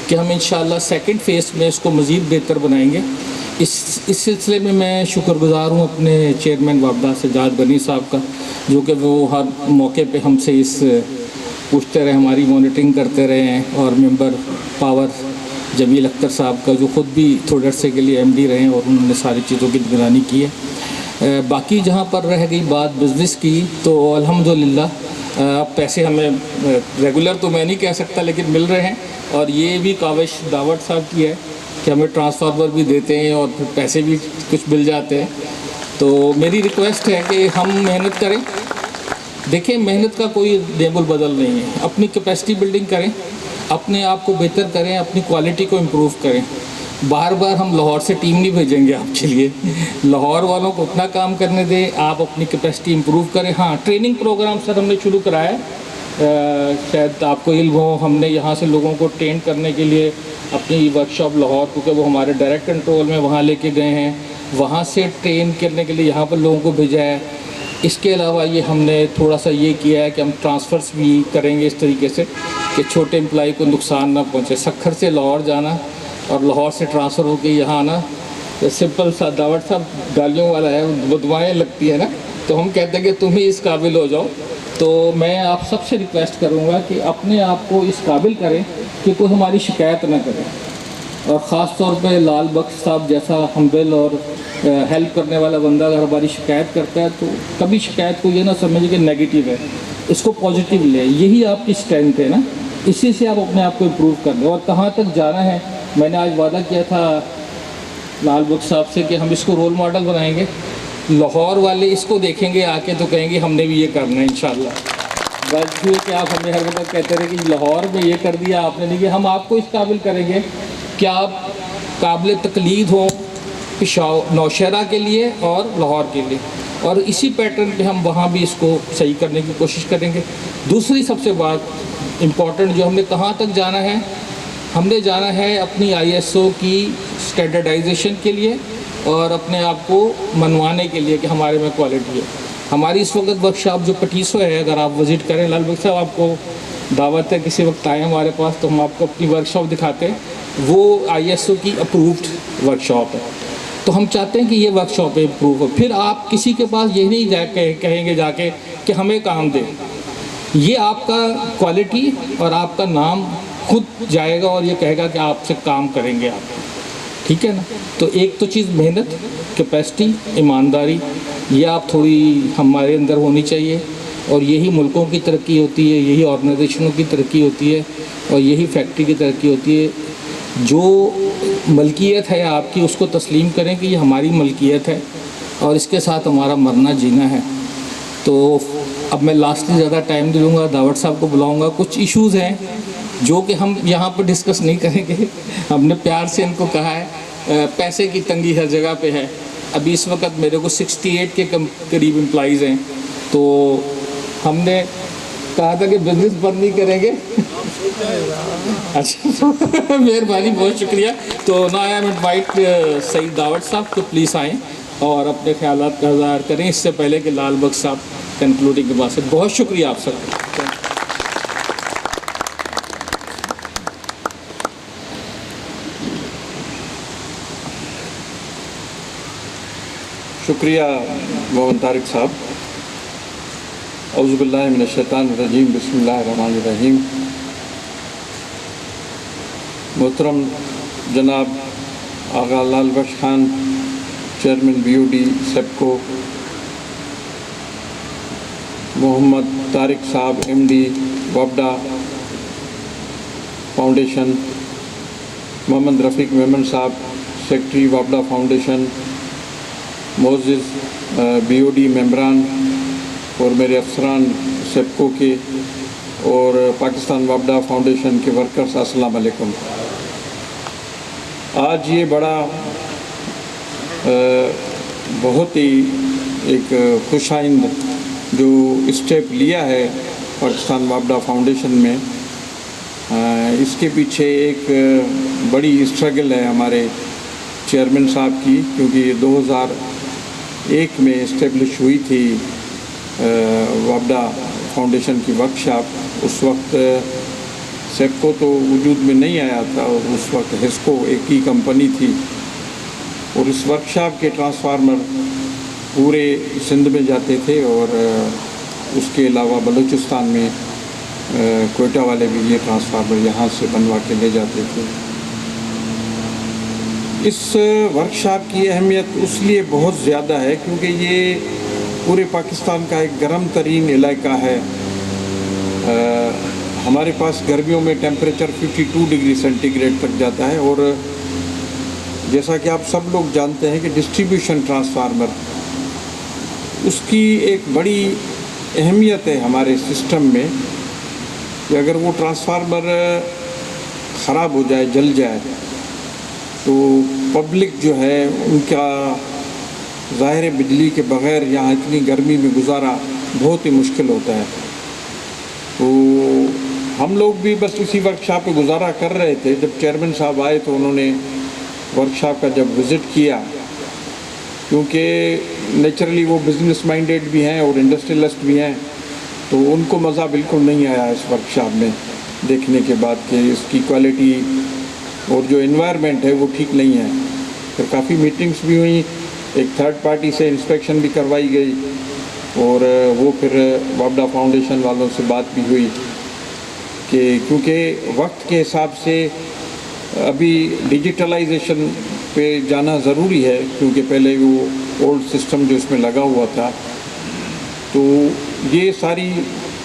कि हम इंशाल्लाह सेकंड फेज़ में इसको मज़ीद बेहतर बनाएंगे। इस सिलसिले में मैं शुक्रगुज़ार हूँ अपने चेयरमैन वापडा सज्जाद गनी साहब का, जो कि वो हर मौके पे हमसे इस पूछते रहे, हमारी मॉनिटरिंग करते रहे हैं। और मेंबर पावर जमील अख्तर साहब का, जो ख़ुद भी थोड़े अरसे के लिए MD रहे हैं और उन्होंने सारी चीज़ों की निगरानी की है। बाकी जहाँ पर रह गई बात बिज़नेस की, तो अल्हम्दुलिल्लाह पैसे हमें रेगुलर तो मैं नहीं कह सकता लेकिन मिल रहे हैं। और ये भी काविश दावत साहब की है कि हमें ट्रांसफार्मर भी देते हैं और फिर पैसे भी कुछ मिल जाते हैं। तो मेरी रिक्वेस्ट है कि हम मेहनत करें। देखिए, मेहनत का कोई लेबल बदल नहीं है। अपनी कैपेसिटी बिल्डिंग करें, अपने आप को बेहतर करें, अपनी क्वालिटी को इम्प्रूव करें। बार बार हम लाहौर से टीम नहीं भेजेंगे आपके लिए, लाहौर वालों को अपना काम करने दें, आप अपनी कैपेसिटी इम्प्रूव करें। हाँ, ट्रेनिंग प्रोग्राम सर हमने शुरू कराया है, शायद आपको इल्म हो, हमने यहाँ से लोगों को ट्रेन करने के लिए अपनी वर्कशॉप लाहौर, क्योंकि वो हमारे डायरेक्ट कंट्रोल में, वहाँ लेके गए हैं, वहाँ से ट्रेन करने के लिए यहाँ पर लोगों को भेजा है। इसके अलावा ये हमने थोड़ा सा ये किया है कि हम ट्रांसफ़र्स भी करेंगे इस तरीके से कि छोटे एम्प्लॉई को नुकसान ना पहुँचे। सखर से लाहौर जाना और लाहौर से ट्रांसफ़र होकर यहाँ आना तो सिंपल सा दावत साहब गालियों वाला है, वो दुआएं लगती है ना, तो हम कहते हैं कि तुम ही इस काबिल हो जाओ। तो मैं आप सबसे रिक्वेस्ट करूँगा कि अपने आप को इस काबिल करें कि कोई हमारी शिकायत ना करे, और ख़ास तौर पे लाल बख्श साहब जैसा हम्बल और हेल्प करने वाला बंदा अगर हमारी शिकायत करता है तो कभी शिकायत को ये ना समझे कि नेगेटिव है, इसको पॉजिटिव ले। यही आपकी स्ट्रेंथ है ना, इसी से आप अपने आप को इम्प्रूव कर लें। और कहाँ तक जाना है, मैंने आज वादा किया था लाल बख्श साहब से कि हम इसको रोल मॉडल बनाएंगे। लाहौर वाले इसको देखेंगे आके तो कहेंगे हमने भी ये करना है इंशाल्लाह। बात ये कि आप हमें हर वक्त कहते रहे कि लाहौर में ये कर दिया आपने नहीं किया, हम आपको इस काबिल करेंगे कि आप काबिल तकलीद हो नौशहरा के लिए और लाहौर के लिए, और इसी पैटर्न पे हम वहाँ भी इसको सही करने की कोशिश करेंगे। दूसरी सबसे बात इम्पॉर्टेंट जो हमने कहाँ तक जाना है, हमने जाना है अपनी ISO की स्टैंडर्डाइजेशन के लिए और अपने आप को मनवाने के लिए कि हमारे में क्वालिटी है। हमारी इस वक्त वर्कशॉप जो पटीसो है, अगर आप विज़िट करें लाल बख्श साहब, आपको दावत है किसी वक्त आए हमारे पास तो हम आपको अपनी वर्कशॉप दिखाते हैं। वो ISO की अप्रूव्ड वर्कशॉप है, तो हम चाहते हैं कि ये वर्कशॉप इम्प्रूव हो। फिर आप किसी के पास ये नहीं कहेंगे जाके कि हमें काम दें, ये आपका क्वालिटी और आपका नाम खुद जाएगा और ये कहेगा कि आपसे काम करेंगे आप, ठीक है ना। तो एक तो चीज़ मेहनत, कैपेसिटी, ईमानदारी, ये आप थोड़ी हमारे अंदर होनी चाहिए, और यही मुल्कों की तरक्की होती है, यही ऑर्गेनाइजेशनों की तरक्की होती है, और यही फैक्ट्री की तरक्की होती है। जो मलकियत है आपकी उसको तस्लीम करें कि ये हमारी मलकियत है और इसके साथ हमारा मरना जीना है। तो अब मैं लास्टली ज़्यादा टाइम नहीं दूँगा, दावत साहब को बुलाऊँगा। कुछ इश्यूज़ हैं जो कि हम यहाँ पर डिस्कस नहीं करेंगे, हमने प्यार से इनको कहा है। पैसे की तंगी हर जगह पे है। अभी इस वक्त मेरे को 68 के करीब एम्प्लॉइज़ हैं, तो हमने कहा था कि बिज़नेस बंद नहीं करेंगे। अच्छा मेहरबानी, बहुत शुक्रिया। तो ना आई एम इनवाइट सईद दावत साहब तो प्लीज़ आएँ और अपने ख्यालात का इज़हार करें इससे पहले कि लाल बख्श साहब कंक्लूडिंग के बाद से। बहुत शुक्रिया आप सब। शुक्रिया मोहम्मद तारिक साहब। औज़ुबिल्लाहि मिनश्शैतानिर्रजीम, बिस्मिल्लाहिर्रहमानिर्रहीम। मोहतरम जनाब आगा लाल बख्श खान, चेयरमैन BOD सेप्को, मोहम्मद तारिक साहब MD वाबडा फाउंडेशन, मोहम्मद रफ़ीक मेमन साहब सेक्रेटरी वाबडा फाउंडेशन, मोअज़्ज़िज़ BOD मेंबरान और मेरे अफसरान सेप्को के और पाकिस्तान वाबडा फाउंडेशन के वर्कर्स, अस्सलाम वालेकुम। आज ये बड़ा बहुत ही एक खुशाइंद जो स्टेप लिया है पाकिस्तान वाबडा फाउंडेशन में, इसके पीछे एक बड़ी स्ट्रगल है हमारे चेयरमैन साहब की, क्योंकि 2001 में इस्टेब्लिश हुई थी वाबडा फाउंडेशन की वर्कशॉप। उस वक्त सेप्को तो वजूद में नहीं आया था, उस वक्त हिस्को एक ही कंपनी थी, और इस वर्कशॉप के ट्रांसफार्मर पूरे सिंध में जाते थे, और उसके अलावा बलूचिस्तान में कोयटा वाले भी ये ट्रांसफार्मर यहाँ से बनवा के ले जाते थे। इस वर्कशॉप की अहमियत इसलिए बहुत ज़्यादा है क्योंकि ये पूरे पाकिस्तान का एक गर्म तरीन इलाका है। हमारे पास गर्मियों में टेम्परेचर 52 डिग्री सेंटीग्रेड तक जाता है, और जैसा कि आप सब लोग जानते हैं कि डिस्ट्रीब्यूशन ट्रांसफार्मर उसकी एक बड़ी अहमियत है हमारे सिस्टम में, कि अगर वो ट्रांसफार्मर ख़राब हो जाए, जल जाए, तो पब्लिक जो है उनका ज़ाहिर बिजली के बग़ैर यहाँ इतनी गर्मी में गुजारा बहुत ही मुश्किल होता है। तो हम लोग भी बस इसी वर्कशॉप पे गुजारा कर रहे थे। जब चेयरमैन साहब आए तो उन्होंने वर्कशॉप का जब विज़िट किया, क्योंकि नेचुरली वो बिज़नेस माइंडेड भी हैं और इंडस्ट्रियलिस्ट भी हैं, तो उनको मज़ा बिल्कुल नहीं आया इस वर्कशॉप में देखने के बाद कि इसकी क्वालिटी और जो एनवायरनमेंट है वो ठीक नहीं है। फिर काफ़ी मीटिंग्स भी हुई, एक थर्ड पार्टी से इंस्पेक्शन भी करवाई गई और वो फिर वापडा फाउंडेशन वालों से बात भी हुई कि क्योंकि वक्त के हिसाब से अभी डिजिटलाइजेशन पे जाना ज़रूरी है, क्योंकि पहले वो ओल्ड सिस्टम जो इसमें लगा हुआ था, तो ये सारी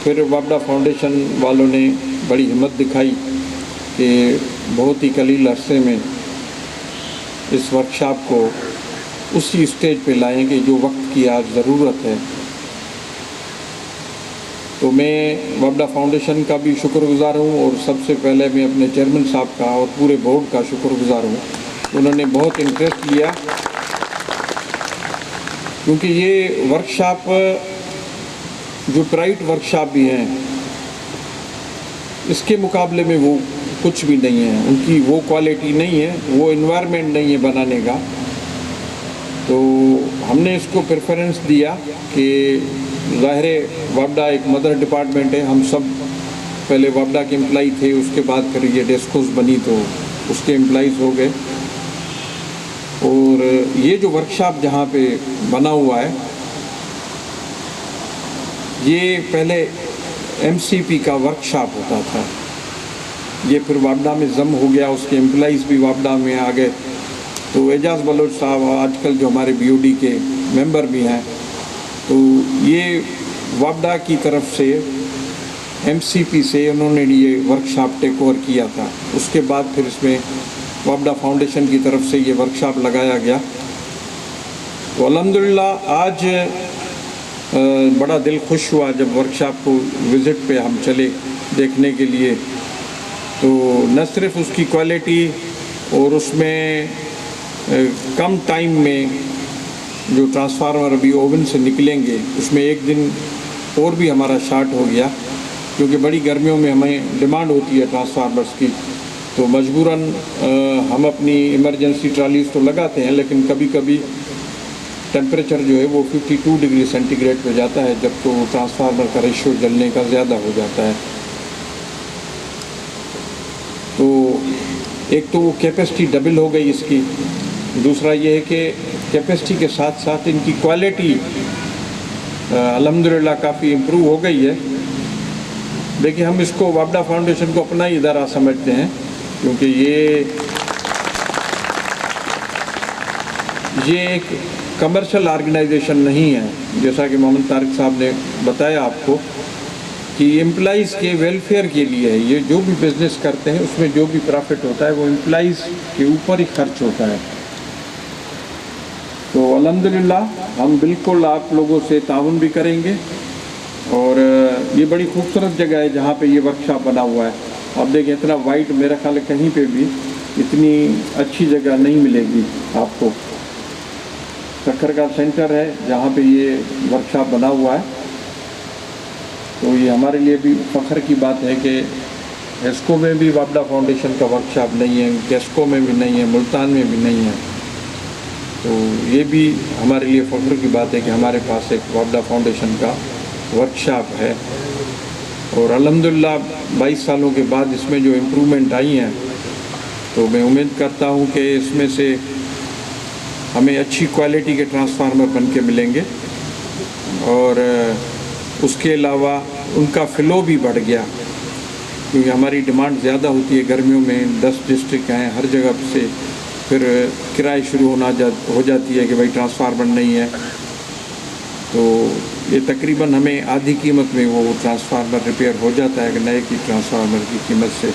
फिर वापडा फाउंडेशन वालों ने बड़ी हिम्मत दिखाई कि बहुत ही कलील अरसे में इस वर्कशॉप को उसी स्टेज पे लाएंगे जो वक्त की आज ज़रूरत है। तो मैं वापडा फाउंडेशन का भी शुक्रगुज़ार हूँ और सबसे पहले मैं अपने चेयरमैन साहब का और पूरे बोर्ड का शुक्रगुज़ार हूँ। उन्होंने बहुत इंटरेस्ट लिया, क्योंकि ये वर्कशॉप जो प्राइवेट वर्कशॉप भी हैं इसके मुकाबले में वो कुछ भी नहीं है, उनकी वो क्वालिटी नहीं है, वो एनवायरनमेंट नहीं है बनाने का। तो हमने इसको प्रेफरेंस दिया कि ज़ाहिर वापडा एक मदर डिपार्टमेंट है, हम सब पहले वापडा के एम्प्लाई थे, उसके बाद फिर ये डेस्कोस बनी तो उसके एम्प्लाइज़ हो गए। और ये जो वर्कशॉप जहाँ पे बना हुआ है ये पहले एमसीपी का वर्कशॉप होता था, ये फिर वापडा में जम हो गया, उसके एम्प्लाइज़ भी वापडा में आ गए। तो एजाज बलोच साहब आजकल जो हमारे बीओडी के मेंबर भी हैं, तो ये वापडा की तरफ से एमसीपी से उन्होंने ये वर्कशॉप टेक ओवर किया था। उसके बाद फिर इसमें वापडा फाउंडेशन की तरफ से ये वर्कशॉप लगाया गया। तो अल्हम्दुलिल्लाह आज बड़ा दिल खुश हुआ जब वर्कशॉप को विज़िट पे हम चले देखने के लिए। तो न सिर्फ उसकी क्वालिटी और उसमें कम टाइम में जो ट्रांसफार्मर अभी ओवन से निकलेंगे उसमें एक दिन और भी हमारा शार्ट हो गया, क्योंकि बड़ी गर्मियों में हमें डिमांड होती है ट्रांसफार्मर्स की। तो मजबूरन हम अपनी इमरजेंसी ट्रालीज तो लगाते हैं, लेकिन कभी कभी टेम्परेचर जो है वो 52 डिग्री सेंटीग्रेड पे जाता है, जब तो ट्रांसफार्मर का रेशियो जलने का ज़्यादा हो जाता है। तो एक तो वो कैपेसिटी डबल हो गई इसकी, दूसरा ये है कि कैपेसिटी के साथ साथ इनकी क्वालिटी अल्हम्दुलिल्लाह काफ़ी इम्प्रूव हो गई है। देखिए, हम इसको वापडा फाउंडेशन को अपना ही इदारा समझते हैं, क्योंकि ये एक कमर्शियल ऑर्गेनाइजेशन नहीं है। जैसा कि मोहम्मद तारिक साहब ने बताया आपको कि एम्प्लॉइज़ के वेलफेयर के लिए है। ये जो भी बिज़नेस करते हैं उसमें जो भी प्रॉफिट होता है वो एम्प्लॉइज़ के ऊपर ही खर्च होता है। तो अल्हम्दुलिल्लाह हम बिल्कुल आप लोगों से ताउन भी करेंगे। और ये बड़ी खूबसूरत जगह है जहाँ पे ये वर्कशॉप बना हुआ है। आप देखें, इतना वाइड मेरा ख्याल है कहीं पे भी इतनी अच्छी जगह नहीं मिलेगी आपको। सक्कर का सेंटर है जहाँ पे ये वर्कशॉप बना हुआ है। तो ये हमारे लिए भी फ़ख्र की बात है कि एस्को में भी वापडा फाउंडेशन का वर्कशॉप नहीं है, गेस्को में भी नहीं है, मुल्तान में भी नहीं है। तो ये भी हमारे लिए फ़ख्र की बात है कि हमारे पास एक वापडा फाउंडेशन का वर्कशॉप है। और अल्हम्दुलिल्लाह 22 सालों के बाद इसमें जो इम्प्रूवमेंट आई हैं, तो मैं उम्मीद करता हूँ कि इसमें से हमें अच्छी क्वालिटी के ट्रांसफार्मर बन के मिलेंगे। और उसके अलावा उनका फ़्लो भी बढ़ गया, क्योंकि हमारी डिमांड ज़्यादा होती है गर्मियों में। 10 डिस्ट्रिक्ट हैं, हर जगह से फिर किराए शुरू हो जाती है कि भाई ट्रांसफार्मर नहीं है। तो ये तकरीबन हमें आधी कीमत में वो ट्रांसफार्मर रिपेयर हो जाता है कि नए की ट्रांसफार्मर की कीमत से।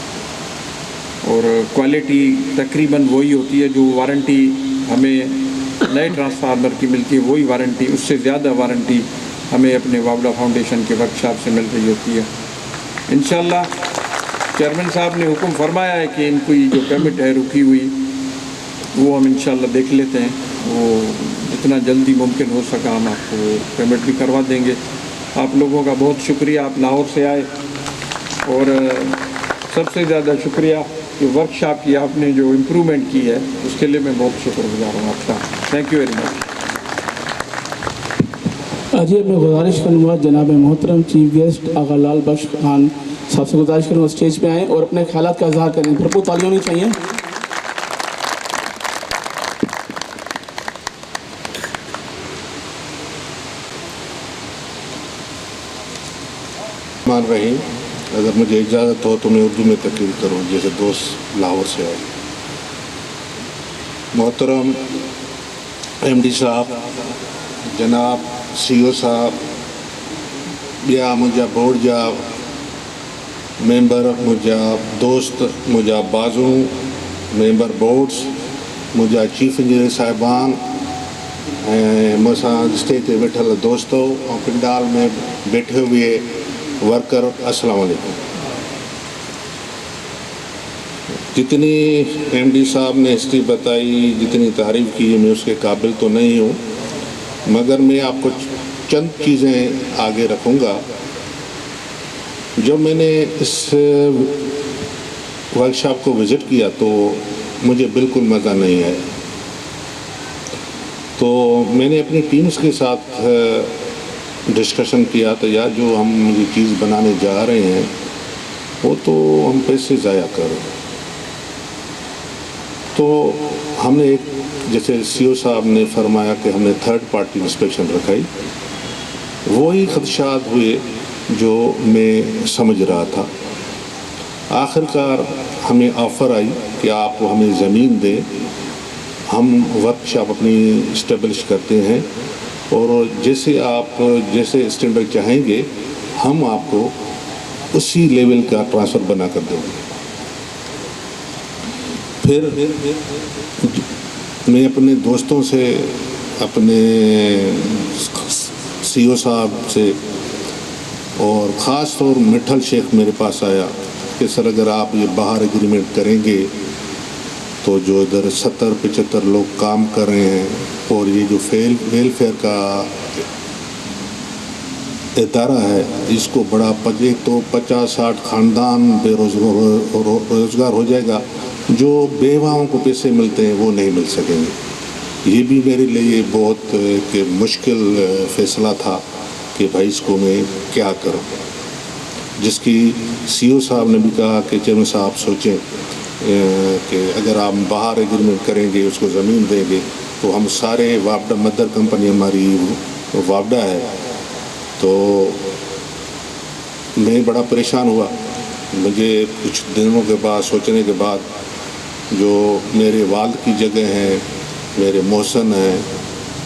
और क्वालिटी तकरीबन वही होती है जो वारंटी हमें नए ट्रांसफार्मर की मिलती है, वही वारंटी, उससे ज़्यादा वारंटी हमें अपने वापडा फाउंडेशन के वर्कशॉप से मिल रही होती है। इंशाल्लाह चेयरमैन साहब ने हुक्म फरमाया है कि इनको ये जो पेमेंट है रुकी हुई, वो हम इंशाल्लाह देख लेते हैं। वो जितना जल्दी मुमकिन हो सका हम आपको पेमेंट भी करवा देंगे। आप लोगों का बहुत शुक्रिया, आप लाहौर से आए। और सबसे ज़्यादा शुक्रिया कि वर्कशॉप की आपने जो इम्प्रूवमेंट की है उसके लिए मैं बहुत शुक्रगुजार हूँ आपका। Thank you very much. Ajay, मैं गुजारिश करूँगा जनाब मोहतरम चीफ गेस्ट आगा लाल बख्श खान साहब से गुजारिश करूँगा स्टेज पे आएँ और अपने ख्यालात का इजहार करें। भरपूर तालियां होनी चाहिए। बिस्मिल्लाहिर्रहमानिर्रहीम। अगर मुझे इजाज़त हो तो मैं उर्दू में तकरीर करूँ, जैसे दोस्त लाहौर से आए। मोहतरम MD साहब, जनाब CO साहब, ॿिया मुंहिंजा बोर्ड जा मेंबर, मुंहिंजा दोस्त, मुंहिंजा बाज़ू मेंबर बोर्ड्स, मुंहिंजा चीफ इंजीनियर साहिबान ऐं मूंसां स्टेज ते वेठल दोस्तों और पिंडाल में बैठे हुए वर्कर, अस्सलाम वालेकुम। जितनी MD साहब ने हिस्ट्री बताई, जितनी तारीफ़ की, मैं उसके काबिल तो नहीं हूँ, मगर मैं आपको चंद चीज़ें आगे रखूँगा। जब मैंने इस वर्कशॉप को विज़िट किया तो मुझे बिल्कुल मज़ा नहीं आया। तो मैंने अपनी टीम्स के साथ डिस्कशन किया, तो यार जो हम ये चीज़ बनाने जा रहे हैं वो तो हम पैसे ज़ाया कर रहे हैं। तो हमने एक, जैसे CO साहब ने फरमाया कि हमने थर्ड पार्टी इंस्पेक्शन रखाई, वही खदशात हुए जो मैं समझ रहा था। आखिरकार हमें ऑफ़र आई कि आप हमें ज़मीन दें, हम वर्कशॉप अपनी इस्टेब्लिश करते हैं और जैसे स्टैंडर्ड चाहेंगे हम आपको उसी लेवल का ट्रांसफ़र बना कर देंगे। फिर मैं अपने दोस्तों से, अपने CO साहब से और ख़ास तौर मिठल शेख मेरे पास आया कि सर अगर आप ये बाहर एग्रीमेंट करेंगे तो जो इधर 70-75 लोग काम कर रहे हैं और ये जो वेलफेयर का इदारा है, इसको बड़ा एक तो 50-60 ख़ानदान बेरोज़गार हो जाएगा, जो बेवाओं को पैसे मिलते हैं वो नहीं मिल सकेंगे। ये भी मेरे लिए बहुत एक मुश्किल फ़ैसला था कि भाई इसको मैं क्या करूं, जिसकी CO साहब ने भी कहा कि चेयरमैन साहब सोचें कि अगर आप बाहर एग्रीमेंट करेंगे, उसको ज़मीन देंगे, तो हम सारे वापडा मदर कंपनी हमारी वापडा है। तो मैं बड़ा परेशान हुआ। मुझे कुछ दिनों के बाद, सोचने के बाद, जो मेरे वालिद की जगह है, मेरे मोहसन हैं,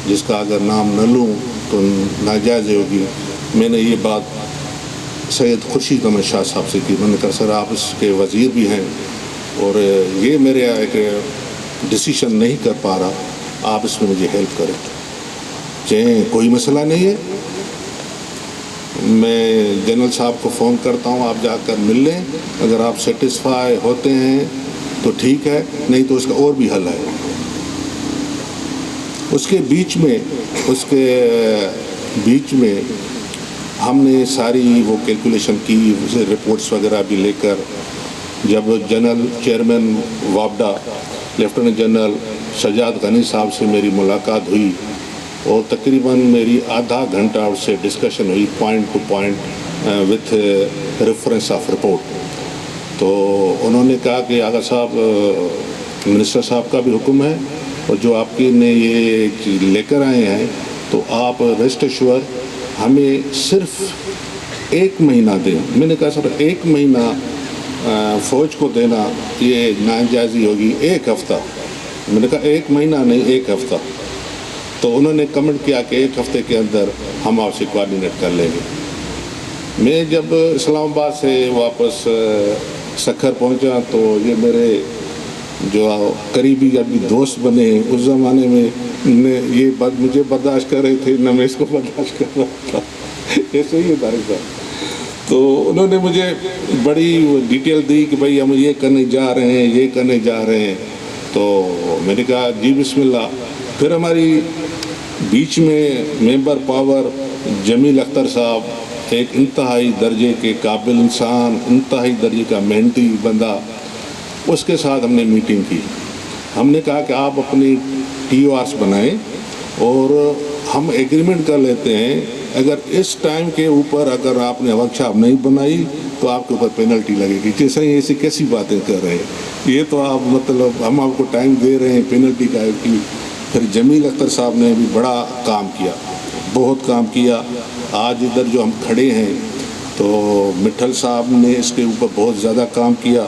जिसका अगर नाम न लूँ तो नाजायज़ होगी, मैंने ये बात सैयद खुर्शीद अहमद शाह साहब से की। मैंने कहा सर आप इसके वज़ीर भी हैं और ये मेरे एक डिसीशन नहीं कर पा रहा, आप इसमें मुझे हेल्प करें। चाहे कोई मसला नहीं है, मैं जनरल साहब को फ़ोन करता हूँ, आप जाकर मिल लें, अगर आप सेटिस्फाई होते हैं तो ठीक है, नहीं तो उसका और भी हल है। उसके बीच में हमने सारी वो कैलकुलेशन की, उसे रिपोर्ट्स वगैरह भी लेकर, जब जनरल चेयरमैन वापडा लेफ्टिनेंट जनरल सजाद गनी साहब से मेरी मुलाकात हुई और तकरीबन मेरी आधा घंटा उससे डिस्कशन हुई, point two point with reference of report. तो उन्होंने कहा कि आगा साहब, मिनिस्टर साहब का भी हुक्म है और जो आपके ने ये लेकर आए हैं, तो आप रेस्ट एश्योर हमें सिर्फ 1 महीना दें। मैंने कहा सर 1 महीना फ़ौज को देना ये नाजायज़ी होगी, 1 हफ़्ता। मैंने कहा 1 महीना नहीं, 1 हफ़्ता। तो उन्होंने कमेंट किया कि 1 हफ़्ते के अंदर हम आपसे कोऑर्डिनेट कर लेंगे। मैं जब इस्लामाबाद से वापस सखर पहुंचा तो ये मेरे जो करीबी अभी दोस्त बने, उस ज़माने में ने ये बात मुझे बर्दाश्त कर रहे थे, न मैं इसको बर्दाश्त कर रहा था। ऐसे ही है तारिक साहब। तो उन्होंने मुझे बड़ी डिटेल दी कि भाई हम ये करने जा रहे हैं, ये करने जा रहे हैं। तो मैंने कहा जी बिस्मिल्लाह। फिर हमारी बीच में मेंबर पावर जमील अख्तर साहब, एक इंतहाई दर्जे के काबिल इंसान, इंतहाई दर्जे का मेहनती बंदा, उसके साथ हमने मीटिंग की। हमने कहा कि आप अपनी TORs बनाएं और हम एग्रीमेंट कर लेते हैं, अगर इस टाइम के ऊपर अगर आपने वर्कशॉप नहीं बनाई तो आपके ऊपर पेनल्टी लगेगी। जैसे ही ऐसी कैसी बातें कर रहे हैं, ये तो आप मतलब हम आपको टाइम दे रहे हैं पेनल्टी का। फिर जमील अख्तर साहब ने भी बड़ा काम किया, बहुत काम किया। आज इधर जो हम खड़े हैं तो मिठल साहब ने इसके ऊपर बहुत ज़्यादा काम किया।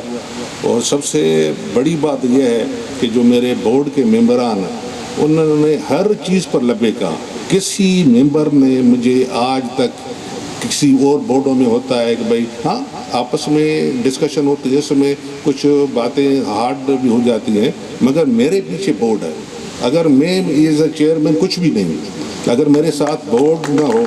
और सबसे बड़ी बात यह है कि जो मेरे बोर्ड के मेंबरान हैं उन्होंने हर चीज़ पर लबे कहा। किसी मेंबर ने मुझे आज तक, किसी और बोर्डों में होता है कि भाई हाँ आपस में डिस्कशन होती है, इसमें कुछ बातें हार्ड भी हो जाती हैं, मगर मेरे पीछे बोर्ड है। अगर मैं एज अ चेयरमैन कुछ भी नहीं, अगर मेरे साथ बोर्ड ना हो,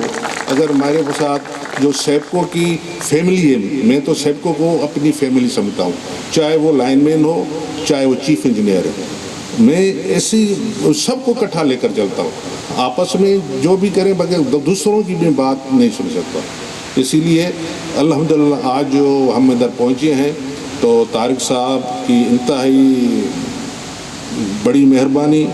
अगर मेरे साथ जो सेपको की फैमिली है, मैं तो सेपको को अपनी फैमिली समझता हूँ, चाहे वो लाइनमैन हो, चाहे वो चीफ इंजीनियर है, मैं ऐसी सबको इकट्ठा लेकर चलता हूँ। आपस में जो भी करें, बगैर दूसरों की भी बात नहीं सुन सकता। इसीलिए अल्हम्दुलिल्लाह आज जो हम इधर पहुँचे हैं तो तारिक साहब की इंतहाई बड़ी मेहरबानी।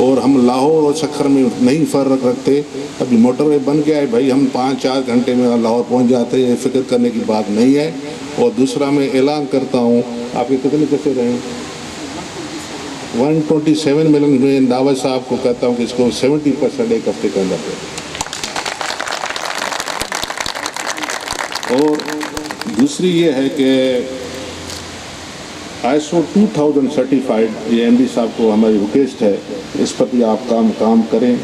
और हम लाहौर और सखर में नहीं फ़र्क रखते। अभी मोटरवे बन गया है भाई, हम 5-4 घंटे में लाहौर पहुंच जाते हैं, फिक्र करने की बात नहीं है। और दूसरा मैं ऐलान करता हूं, आपके कितने पैसे रहे? 127 मिलियन। मैं दावत साहब को कहता हूं कि इसको 70% एक हफ्ते के अंदर। और दूसरी ये है कि ISO 2000 सर्टिफाइड, ये MD साहब को हमारी रिक्वेस्ट है, इस पर भी आप काम करें।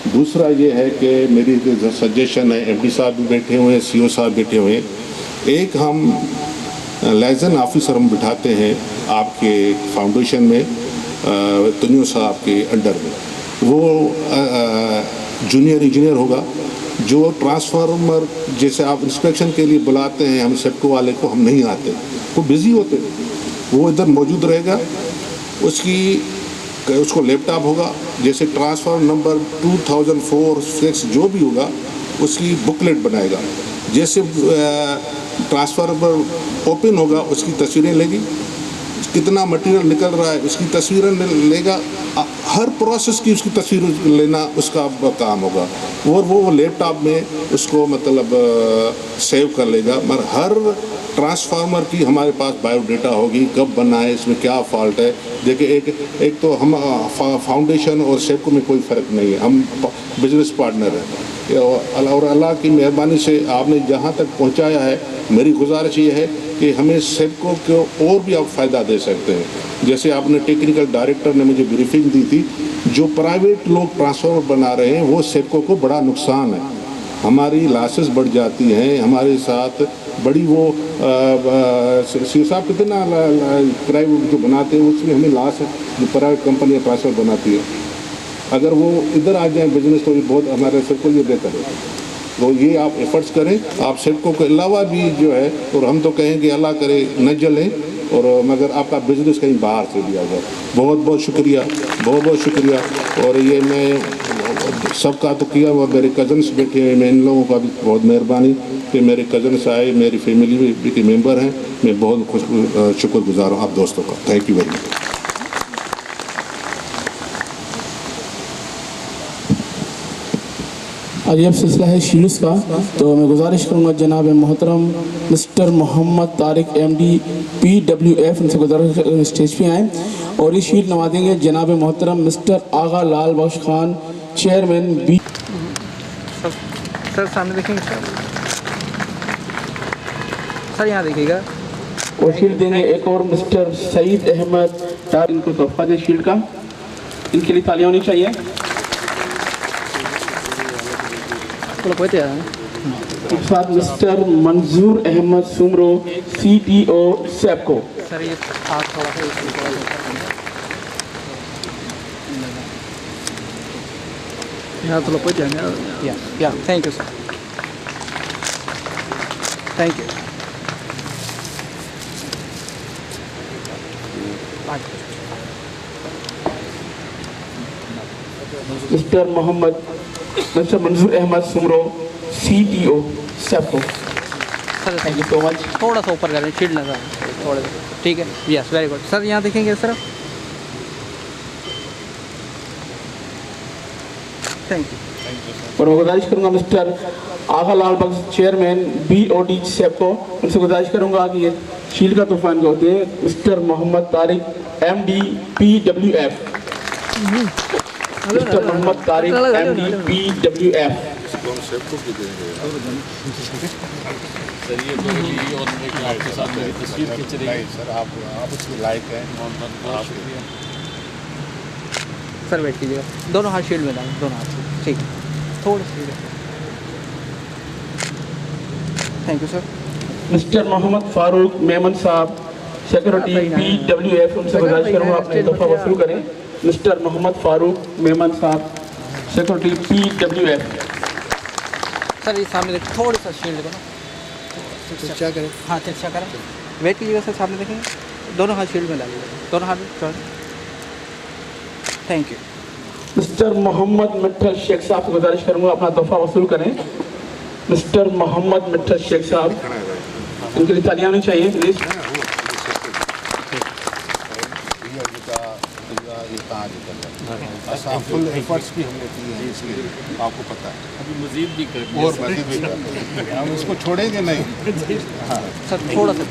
दूसरा ये है कि मेरी सजेशन है, MD साहब भी बैठे हुए हैं, CO साहब बैठे हुए हैं, एक हम लाइजन ऑफिसर हम बिठाते हैं आपके फाउंडेशन में, तुनियो साहब के अंडर में। वो जूनियर इंजीनियर होगा, जो ट्रांसफार्मर जैसे आप इंस्पेक्शन के लिए बुलाते हैं, हम सेपको वाले को, हम नहीं आते, वो बिज़ी होते, वो इधर मौजूद रहेगा। उसको लैपटॉप होगा, जैसे ट्रांसफार्मर नंबर 2004-6 जो भी होगा उसकी बुकलेट बनाएगा। जैसे ट्रांसफार्मर ओपन होगा उसकी तस्वीरें लेगी, कितना मटेरियल निकल रहा है उसकी तस्वीरें लेगा, हर प्रोसेस की उसकी तस्वीर लेना उसका काम होगा। और वो लैपटॉप में उसको मतलब सेव कर लेगा। मगर हर ट्रांसफार्मर की हमारे पास बायोडाटा होगी, कब बना है, इसमें क्या फॉल्ट है। देखिए एक तो हम फाउंडेशन और सेपको में कोई फ़र्क नहीं है, हम बिजनेस पार्टनर हैं। और अल्लाह की मेहरबानी से आपने जहाँ तक पहुँचाया है, मेरी गुजारिश ये है कि हमें सेपको को और भी आप फ़ायदा दे सकते हैं। जैसे आपने टेक्निकल डायरेक्टर ने मुझे ब्रीफिंग दी थी, जो प्राइवेट लोग ट्रांसफार्मर बना रहे हैं वो सेपको को बड़ा नुकसान है, हमारी लॉसेस बढ़ जाती हैं, हमारे साथ बड़ी वो साहब कितना प्राइवेट जो बनाते हैं उसमें हमें लॉस है, जो प्राइवेट कंपनियाँ ट्रांसफर बनाती है। अगर वो इधर आ जाए बिजनेस तो ये बहुत हमारे सेपको ये बेहतर है। तो ये आप एफर्ट्स करें, आप सेपको के अलावा भी जो है, और हम तो कहेंगे अल्लाह करे न जलें, और मगर आपका बिजनेस कहीं बाहर से भी आ जाए। बहुत बहुत शुक्रिया, बहुत बहुत शुक्रिया। और ये मैं सबका तो किया, और मेरे कज़न्स बैठे हैं, मैं इन लोगों का भी बहुत मेहरबानी कि मेरे कज़न्स आए, मेरी फैमिली के मेंबर हैं, मैं बहुत शुक्रगुजार हूँ आप दोस्तों का। Thank you very much. आगे अब सिलसिला है शील्ड्स का, तो मैं गुजारिश करूँगा जनाब मोहतरम mister Mohammad Tariq MD PWF, उनसे गुजारिश स्टेज पे आएँ और ये शील्ड नवाजेंगे जनाब मोहतरम मिस्टर आगा लाल बख्श खान, चेयरमैन B। सर सामने देखेंगे सर यहाँ देखिएगा। और शील्ड देंगे एक और मिस्टर सईद अहमद तार, इनको तोहफा दे शील्ड का, इनके लिए तालियां होनी चाहिए। एक साथ mister Manzoor Ahmed Soomro CTO SEPCO. Sir ये आप थोड़ा सा यहाँ तो लोग या thank you sir, thank you. Mister Manzoor Ahmed Soomro CTO SEPCO. Sir thank you so much. थोड़ा सा ऊपर करें, शील्ड नजर थोड़ा, ठीक है, यस वेरी गुड। सर यहाँ देखेंगे सर, थैंक यू। और मैं गुजारिश करूँगा मिस्टर आगा लाल बख्श चेयरमैन BOD सेपको, उनसे गुजारिश करूँगा कि ये शील्ड का तोहफा इनको होते हैं mister Mohammad Tariq MD PWF। Mister Mohammad Tariq MD PWF। जरिए को भी और एक आपके साथ मेरी तस्वीर खींच रही है। सर आप उसके लायक हैं। बहुत शुक्रिया सर। वेट कीजिएगा, दोनों हाथ शील्ड में डालें, दोनों हाथ ठीक है, थोड़ा सी। Thank you sir. Mister Mohammad Farooq Memon साहब सिक्योरिटी PWF, उनसे गुजारिश करूँगा अपने तोहफा वसूल करें। मिस्टर मोहम्मद फारूक मेमन साहब सिक्योरिटी PWF। सर ये सामने देखिए, थोड़ी सा शील्ड को ना तिरछा करें। हाँ तिरछा करें, वेट कीजिएगा सर, सामने देखेंगे, दोनों हाथ शील्ड में डालिए, दोनों हाथ में। Thank you. Mister Mohammad Mithal Shaikh साहब से गुजारिश करूँगा अपना तोहफा वसूल करें। मिस्टर मोहम्मद मिठल शेख साहब, इनके लिए तालियां होनी चाहिए प्लीज़। फुल एफर्ट्स भी हमने किए हैं इसलिए, आपको पता है। अभी मजीद भी कर और मजीद भी कर, हम इसको छोड़ेंगे नहीं। हाँ सर थोड़ा सा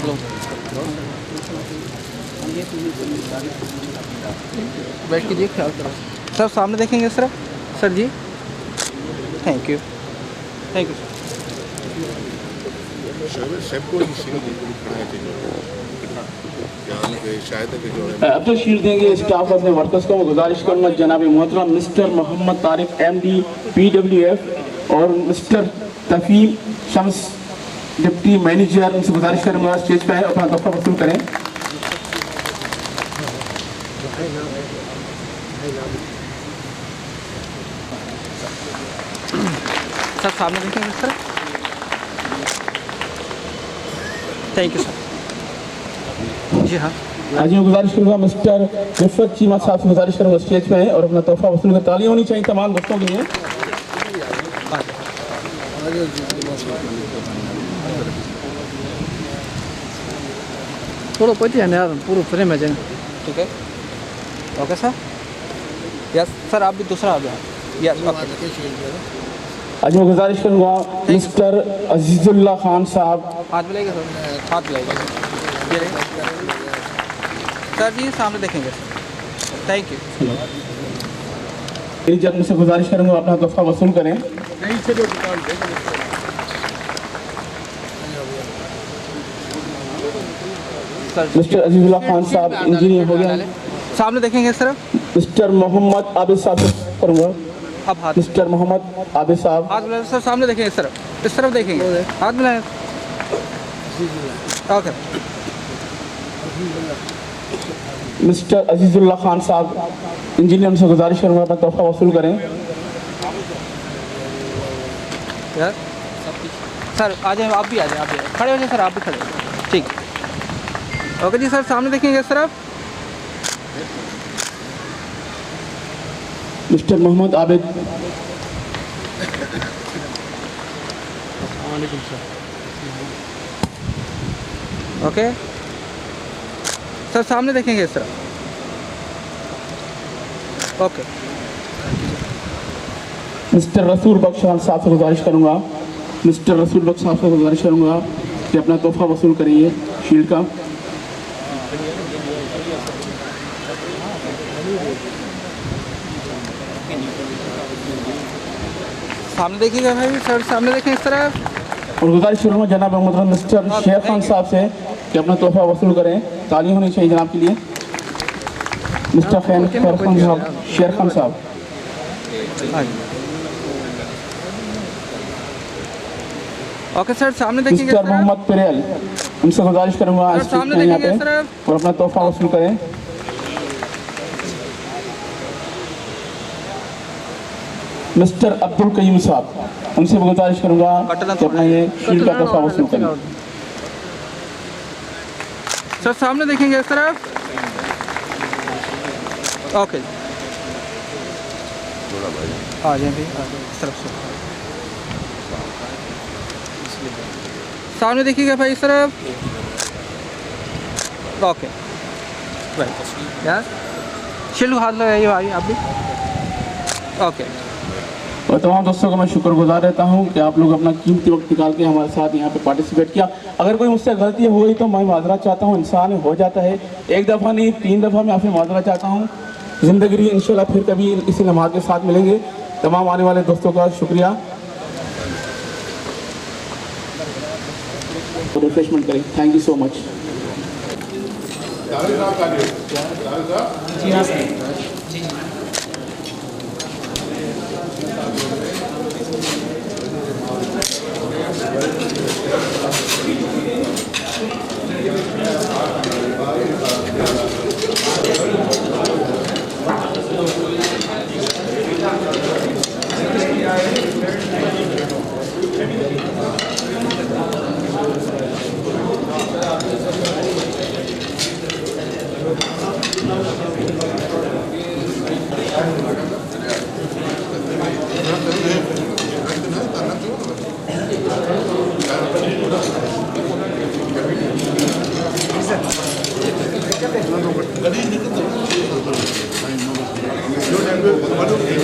बैठ कीजिए, ख्याल करो सर, सामने देखेंगे sir. Sir ji thank you, thank you sir. सबको शायद अब तो शील्ड देंगे स्टाफ अपने वर्कर्स को। मैं गुजारिश करूँगा जनाब मोहतरम mister Mohammad Tariq MD PWF और mister Tafeem Shams deputy manager, उनसे गुजारिश करूँगा स्टेज पर अपना तोहफा वसूल करें। सर सामने देखेंगे सर। Thank you sir. जी हाँ, आज मैं गुजारिश करूँगा मिस्टर रिफत चीमा साहब से गुजारिश करूँगा स्टेज पे आए और अपना तोहफा वसूल कर। तालियां होनी चाहिए तमाम दोस्तों के लिए। थोड़ा पहुँचे ना पूरा फ्रेम है, ठीक है। ओके सर, यस सर, आप भी दूसरा आ गया। Yes okay. आज मैं गुजारिश करूँगा मिस्टर अजीजुल्लाह खान साहब। हाथ मिलाइएगा सर, हाथ मिलाइएगा सर जी, सामने देखेंगे। Thank you. मेरी जब मुझसे गुजारिश करूँगा अपना तोहफा वसूल करें। मिस्टर अजीजुल्लाह खान साहब इंजीनियर हो गया। सामने देखेंगे सर। मिस्टर मोहम्मद आबिद साहब से करूँगा। अब हाथ, मिस्टर मोहम्मद आबिद साहब हाथ मिलाए सर, सामने देखेंगे सर, इस तरफ देखेंगे, हाथ मिलाए। ओके। मिस्टर अजीजुल्लाह खान साहब इंजीनियर, से गुजारिश करूँगा अपना तोहफा वसूल करें। यार सर आ जाए, आप भी आ जाए, आप भी खड़े हो जाए सर, आप भी खड़े हो, ठीक। ओके जी सर, सामने देखेंगे सर आप। Mister Mohammad Abid. Okay sir, सामने देखेंगे इस तरह। ओके। मिस्टर रसूल बख्श खान साहब से गुजारिश करूँगा, मिस्टर रसूल बख्श साहब से गुजारिश करूँगा कि अपना तोहफा वसूल करिए शील्ड का। सामने देखिएगा भाई सर, सामने देखें इस तरह। और गुजारिश करूँगा जनाब मोहतरम मिस्टर शेर खान साहब से कि अपना तोहफा वसूल करें। ताली होनी चाहिए जनाब के लिए। मिस्टर शेर खान साहब, शेर खान साहब। ओके सर, सामने देखेंगे मिस्टर मोहम्मद परेल, उनसे गुजारिश करूँगा आज सामने यहाँ पे देखेंगे और अपना तोहफा वसूल करें। मिस्टर अब्दुल कयूम साहब, उनसे गुजारिश करूँगा कि अपना ये शील्ड का तोहफा वसूल करें। सर सामने देखेंगे इस तरफ। ओके आ जाए भाई, आ जाए इस तरफ से। सामने देखिएगा भाई इस तरफ। ओके यार, शील्ड को हाथ लगाइए भाई आप भी। ओके। और तमाम दोस्तों का मैं शुक्रगुजार रहता हूँ कि आप लोग अपना कीमती वक्त निकाल के हमारे साथ यहाँ पे पार्टिसिपेट किया। अगर कोई मुझसे गलती हो गई तो मैं माजरत चाहता हूँ, इंसान हो जाता है, एक दफ़ा नहीं 3 दफ़ा मैं आपसे माजरत चाहता हूँ। ज़िंदगी इंशाल्लाह फिर कभी इसी लम्हात के साथ मिलेंगे। तमाम आने वाले दोस्तों का शुक्रिया। और रिफ्रेशमेंट करें। Thank you so much. Yo